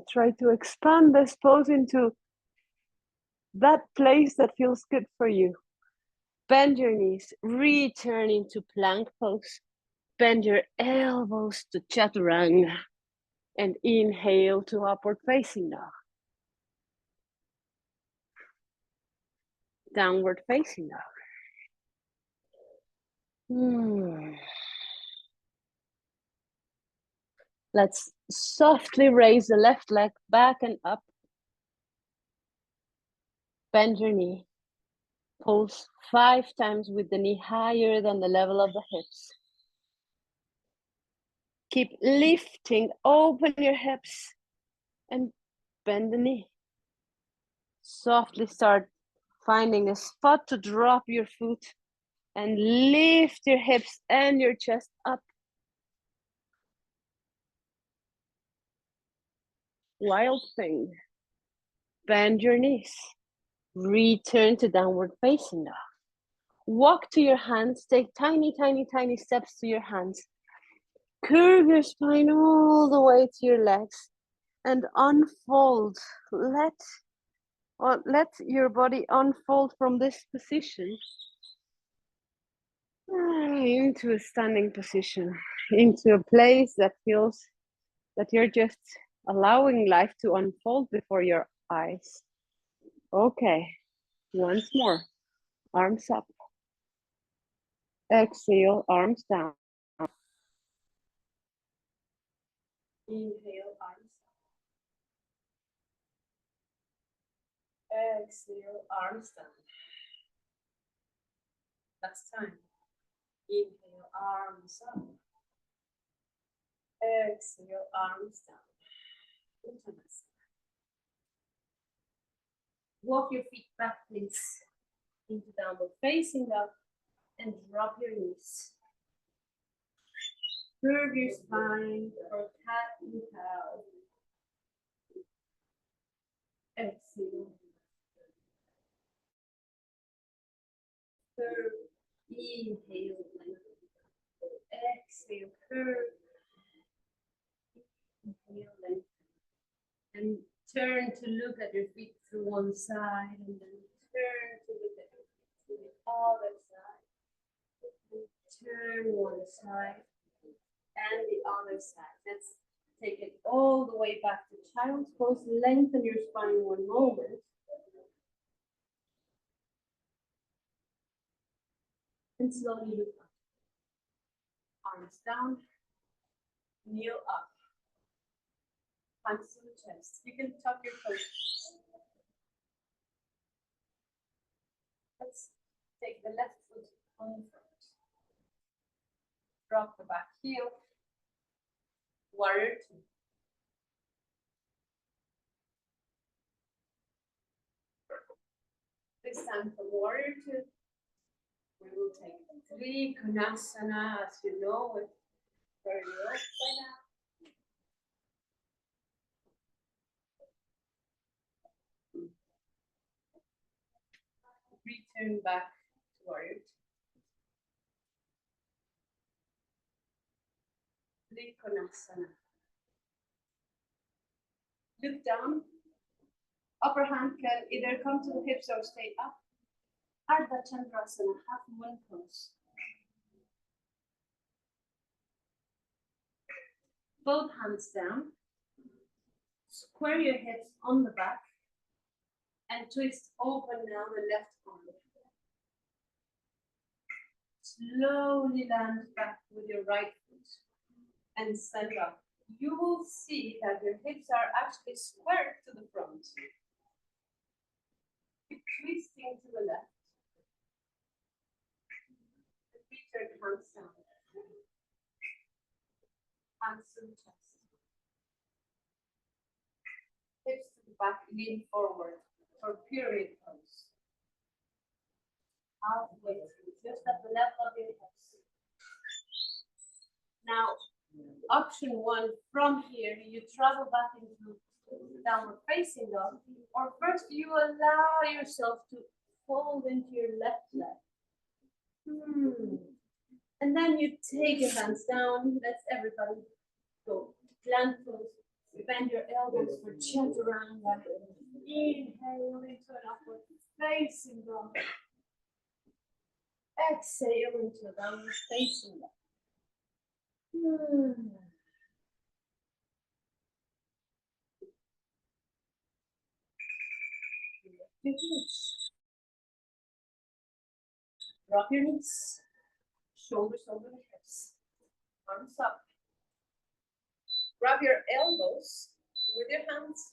Try to expand this pose into that place that feels good for you. Bend your knees, return into plank pose. Bend your elbows to chaturanga. And inhale to upward facing dog. Downward facing dog. Let's softly raise the left leg back and up. Bend your knee. Pulse 5 times with the knee higher than the level of the hips. Keep lifting, open your hips and bend the knee. Softly start finding a spot to drop your foot and lift your hips and your chest up. Wild thing. Bend your knees. Return to downward facing dog. Walk to your hands. Take tiny, tiny, tiny steps to your hands. Curve your spine all the way to your legs and unfold. Let your body unfold from this position into a standing position, into a place that feels that you're just allowing life to unfold before your eyes. Okay, once more, arms up. Exhale, arms down. Inhale, arms up. Exhale, arms down. Last time. Inhale, arms up. Exhale, arms down. Walk your feet back, please, into downward facing dog, and drop your knees. Curve your spine for cat and cow. Exhale. Curve. Inhale. Exhale. Curve. Inhale. Lengthen. And turn to look at your feet through one side, and then turn to look at your feet through the other side. And turn one side and the other side. Let's take it all the way back to child's pose. Lengthen your spine one moment. And slowly look up. Arms down. Kneel up. Hands to the chest. You can tuck your toes. Let's take the left foot on the front. Drop the back heel. Warrior two. This time for warrior two, we will take Trikonasana, as you know, with very well by now. Return back to warrior two. Trikonasana. Look down. Upper hand can either come to the hips or stay up. Ardha Chandrasana, half moon pose. Both hands down. Square your hips on the back. And twist open now the left arm. Slowly land back with your right foot and stand up. You will see that your hips are actually squared to the front. Keep twisting to the left. Repeat your hands down. Hands to the chest. Hips to the back, lean forward for pyramid pose. Halfway through, just at the level of your hips. Now, option one, from here, you travel back into downward facing dog, or first you allow yourself to fold into your left leg. And then you take your hands down. Let's everybody go. Plant pose. Bend your elbows for chaturanga. Inhale into an upward facing dog. Exhale into a downward facing dog. Drop your knees. Shoulders over the hips. Arms up. Grab your elbows with your hands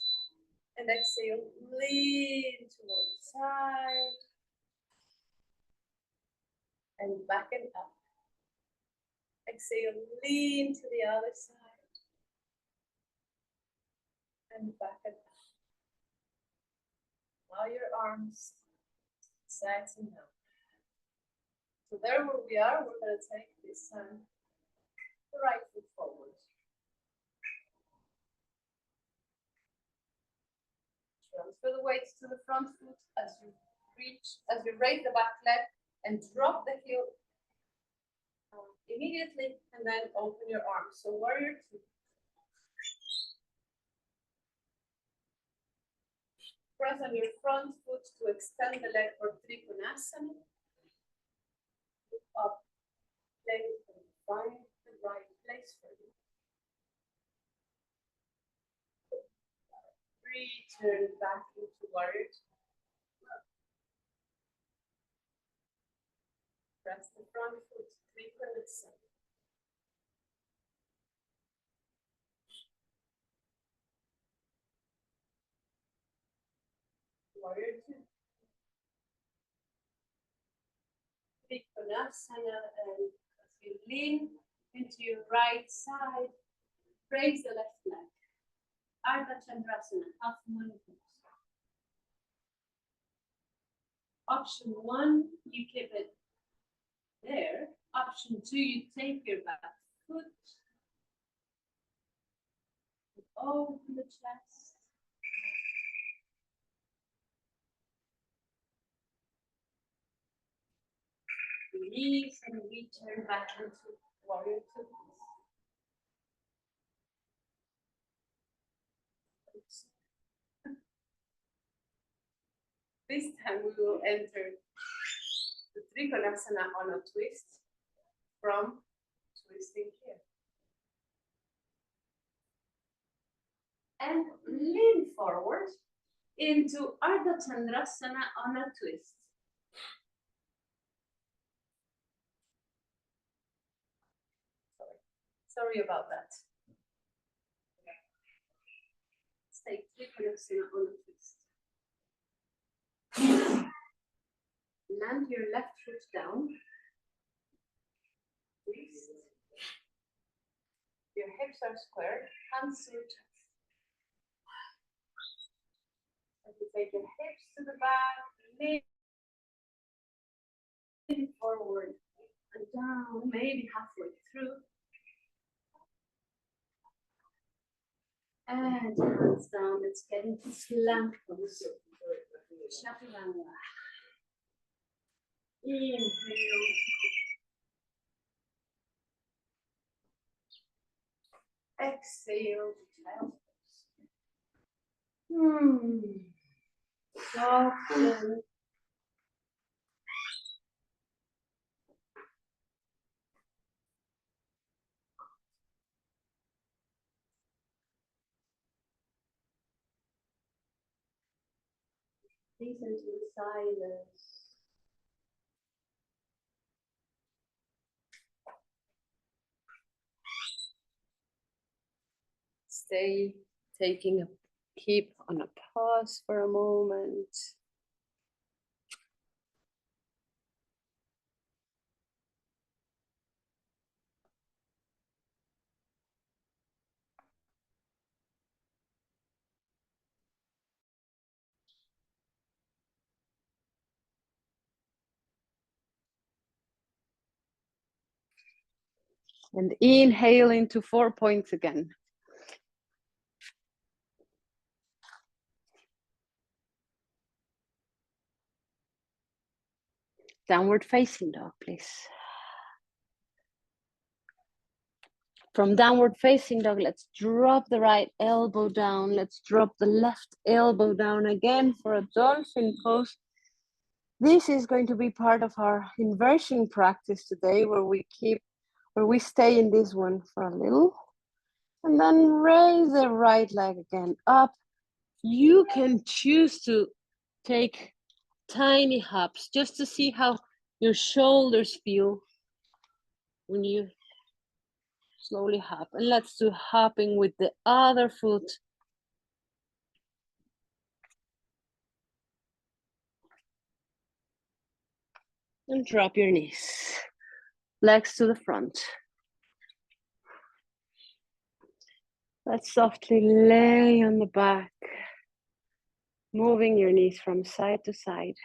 and exhale. Lean to one side and back and up. Exhale, lean to the other side and back and up. Now your arms sides and down. So there where we are, we're going to take this time the right foot forward. transfer the weight to the front foot as you raise the back leg and drop the heel immediately, and then open your arms. So warrior two. Press on your front foot to extend the leg for Trikonasana. Look up, place, and find the right place for you. Return back into warrior two. Press the front foot, Trikonasana. Warrior two. Trikonasana, and as you lean into your right side, raise the left leg. Ardha Chandrasana, half moon pose. Option one, you keep it there. Option two, you take your back foot, open the chest. Release and return back into warrior two. This time we will enter the Trikonasana on a twist from twisting here. And lean forward into Ardha Chandrasana on a twist. Sorry about that. Let's take Trikonasana on a twist. Land your left foot down. Twist. Your hips are squared, hands to your chest. As you take your hips to the back, lean forward and down, maybe halfway through. And hands down, let's get into slant pose. Chaturanga. Inhale. Exhale to child's pose. Soften. Listen to the silence. Stay keep on a pause for a moment. And inhale into 4 points again. Downward facing dog, please. From downward facing dog, let's drop the right elbow down. Let's drop the left elbow down again for a dolphin pose. This is going to be part of our inversion practice today, where we stay in this one for a little. And then raise the right leg again up. You can choose to take tiny hops just to see how your shoulders feel when you slowly hop. And let's do hopping with the other foot. And drop your knees. Legs to the front. Let's softly lay on the back, moving your knees from side to side.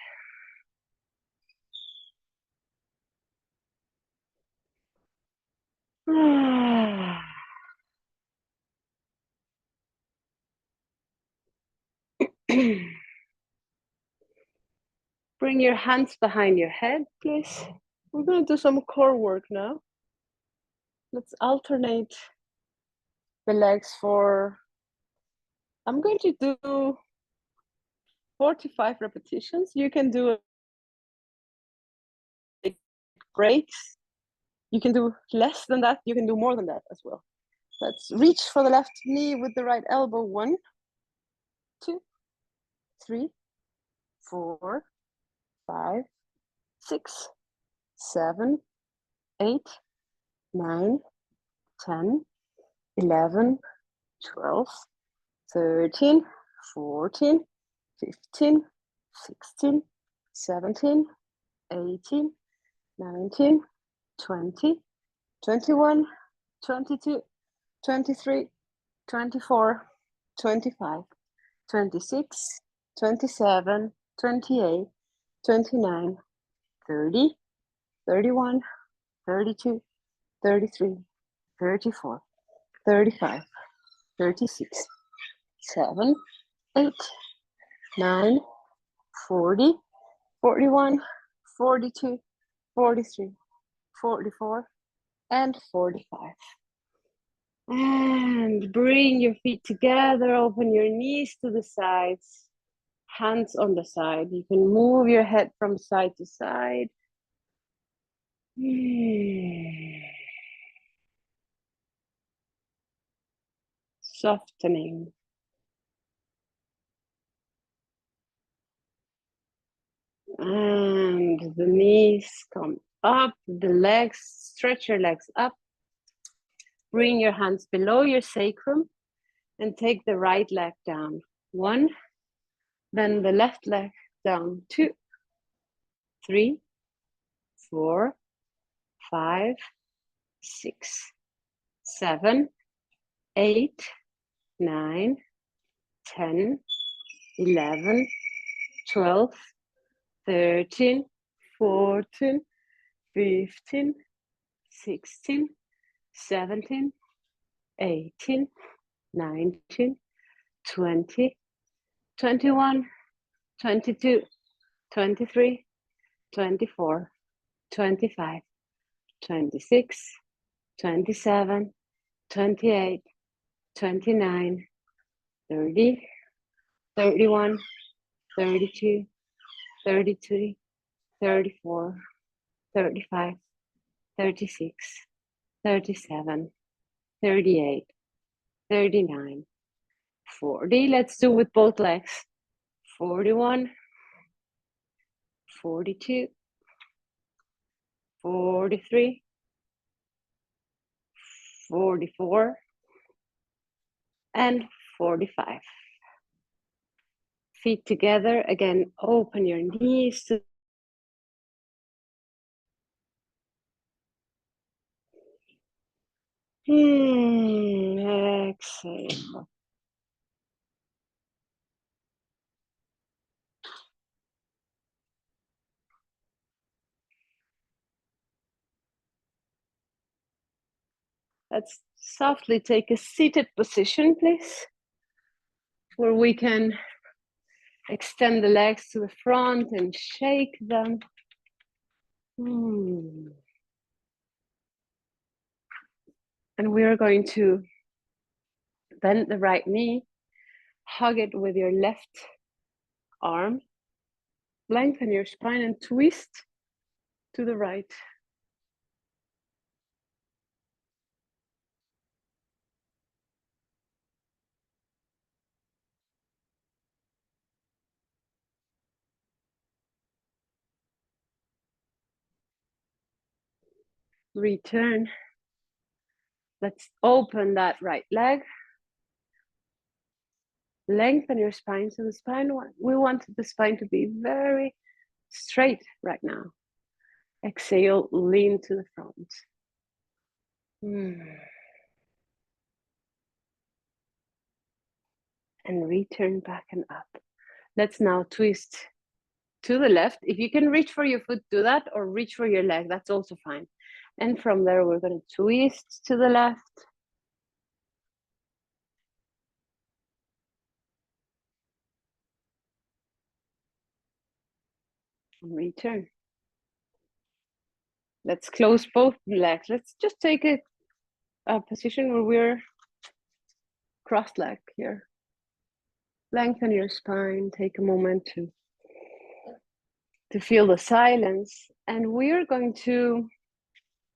Bring your hands behind your head, please. We're going to do some core work now. Let's alternate the legs for, I'm going to do 45 repetitions. You can do breaks. You can do less than that. You can do more than that as well. Let's reach for the left knee with the right elbow. 1, 2, 3, 4, 5, 6, 7, 8, 9, 10, 11, 12, 13, 14, 15, 16, 17, 18, 19, 20, 21, 22, 23, 24, 25, 26, 27, 28, 29, 30, 31, 32, 33, 34, 35, 36, 7, 8, 9, 40, 41, 42, 43, 44, and 45. And bring your feet together, open your knees to the sides, hands on the side. You can move your head from side to side. Softening. And the knees come up, the legs, stretch your legs up. Bring your hands below your sacrum and take the right leg down. 1, then the left leg down. 2, 3, 4, 5, 6, 7, 8, 9, 10, 11, 12, 13, 14, 15, 16, 17, 18, 19, 20, 21, 22, 23, 24, 25, 26, 27, 28, 29, 30, 31, 32, 33, 34, 35, 36, 37, 38, 39, 40. Let's do with both legs. 41, 42, 43, 44, and 45. Feet together. Again, open your knees to exhale. Let's softly take a seated position, please, where we can extend the legs to the front and shake them. And we are going to bend the right knee, hug it with your left arm, lengthen your spine and twist to the right. Return. Let's open that right leg. Lengthen your spine. So the spine, we want the spine to be very straight right now. Exhale, lean to the front. And return back and up. Let's now twist to the left. If you can reach for your foot, do that, or reach for your leg, that's also fine. And from there, we're going to twist to the left. Return. Let's close both legs. Let's just take a position where we're cross-legged here. Lengthen your spine. Take a moment to feel the silence. And we're going to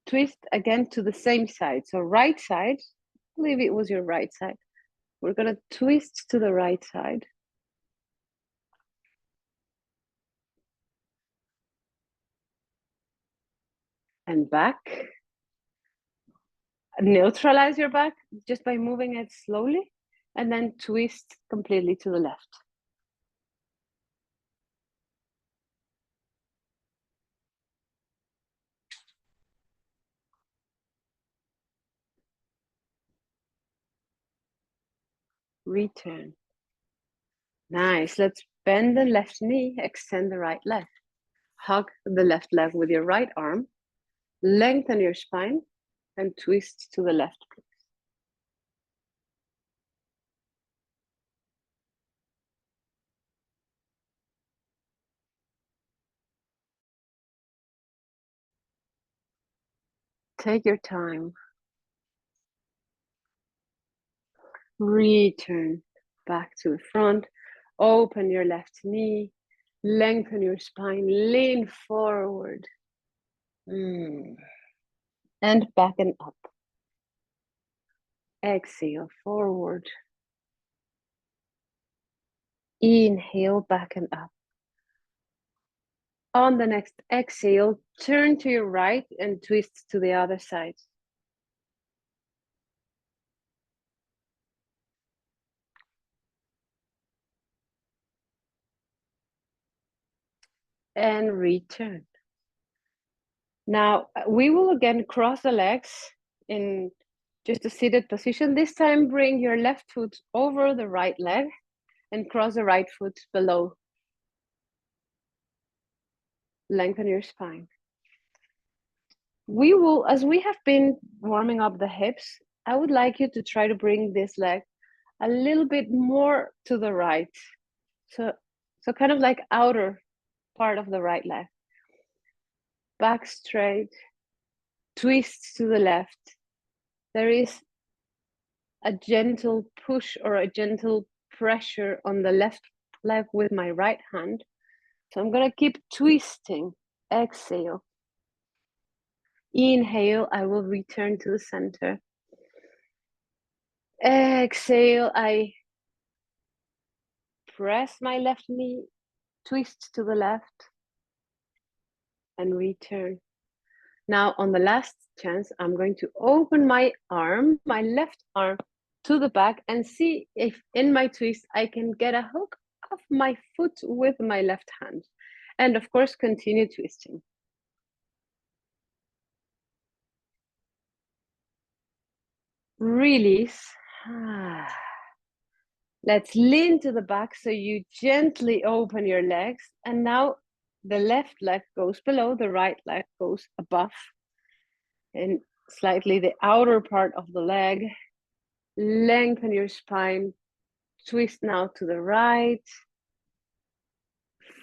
twist again to the same side. So right side, I believe it was your right side. We're going to twist to the right side. And back. Neutralize your back just by moving it slowly, and then twist completely to the left. Return. Nice. Let's bend the left knee, extend the right leg. Hug the left leg with your right arm. Lengthen your spine and twist to the left. Take your time. Return back to the front. Open your left knee. Lengthen your spine. Lean forward. And back and up. Exhale, forward. Inhale, back and up. On the next exhale, turn to your right and twist to the other side. And return. Now, we will again cross the legs in just a seated position. This time, bring your left foot over the right leg and cross the right foot below. Lengthen your spine. We will, as we have been warming up the hips, I would like you to try to bring this leg a little bit more to the right. So kind of like outer part of the right leg. Back straight, twist to the left. There is a gentle push or a gentle pressure on the left leg with my right hand. So I'm gonna keep twisting. Exhale. Inhale, I will return to the center. Exhale, I press my left knee, twist to the left, and return. Now, on the last chance, I'm going to open my arm, my left arm, to the back and see if in my twist I can get a hook of my foot with my left hand. And of course, continue twisting. Release. Let's lean to the back so you gently open your legs. And now the left leg goes below, the right leg goes above. And slightly the outer part of the leg. Lengthen your spine. Twist now to the right.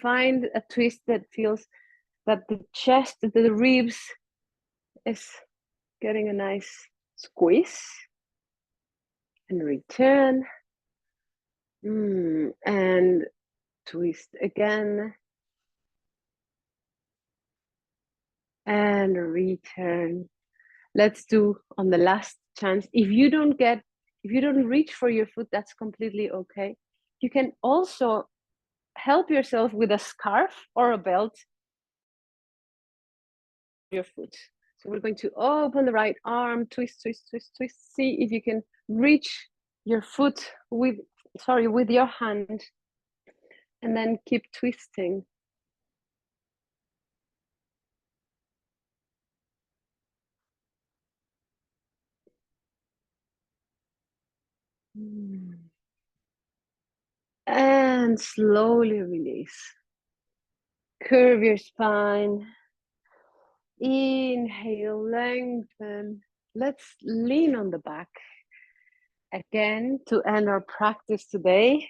Find a twist that feels that the chest, the ribs is getting a nice squeeze. And return. And twist again. And return. Let's do on the last chance. If you don't reach for your foot, that's completely okay. You can also help yourself with a scarf or a belt your foot. So we're going to open the right arm, twist, twist, twist, twist. See if you can reach your foot with your hand, and then keep twisting. And slowly release. Curve your spine. Inhale, lengthen. Let's lean on the back again to end our practice today.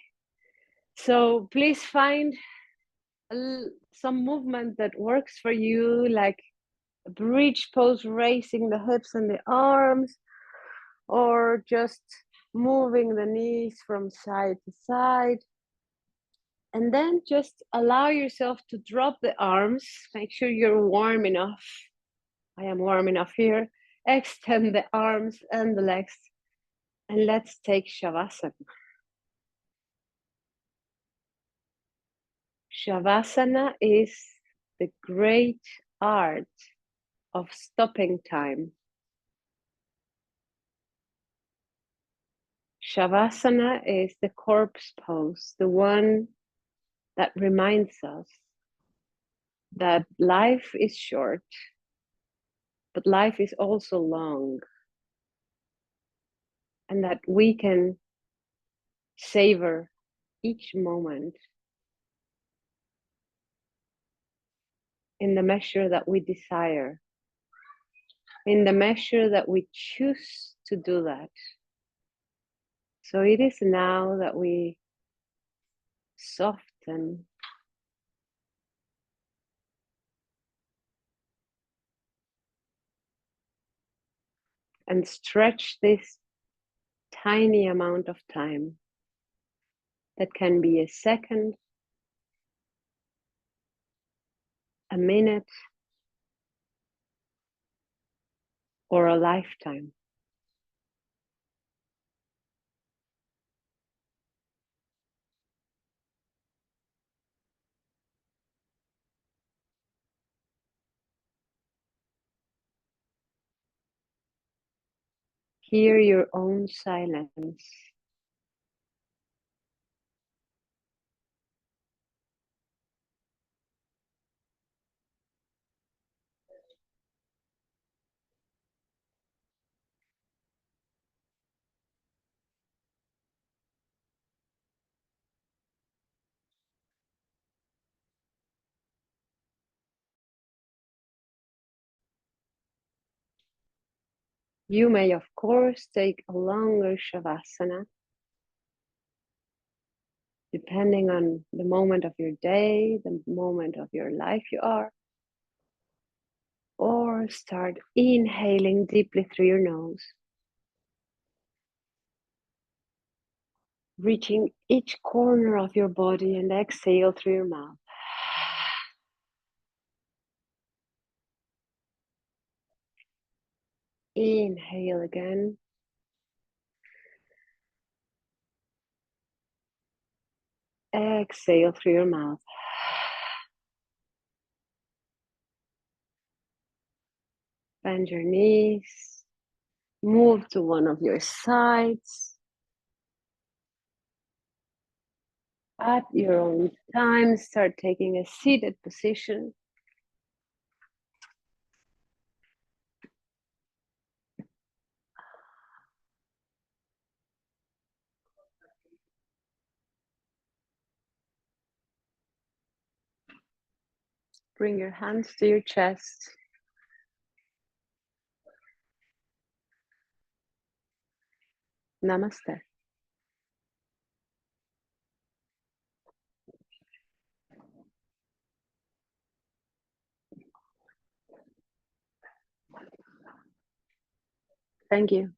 So please find some movement that works for you, like a bridge pose, raising the hips and the arms, or just moving the knees from side to side. And then just allow yourself to drop the arms. Make sure you're warm enough. I am warm enough here. Extend the arms and the legs. And let's take Shavasana. Shavasana is the great art of stopping time. Shavasana is the corpse pose, the one that reminds us that life is short, but life is also long, and that we can savor each moment in the measure that we desire, in the measure that we choose to do that. So it is now that we soften and stretch this tiny amount of time. That can be a second, a minute, or a lifetime. Hear your own silence. You may, of course, take a longer Shavasana, depending on the moment of your day, the moment of your life you are. Or start inhaling deeply through your nose, reaching each corner of your body, and exhale through your mouth. Inhale again. Exhale through your mouth. Bend your knees. Move to one of your sides. At your own time, start taking a seated position. Bring your hands to your chest. Namaste. Thank you.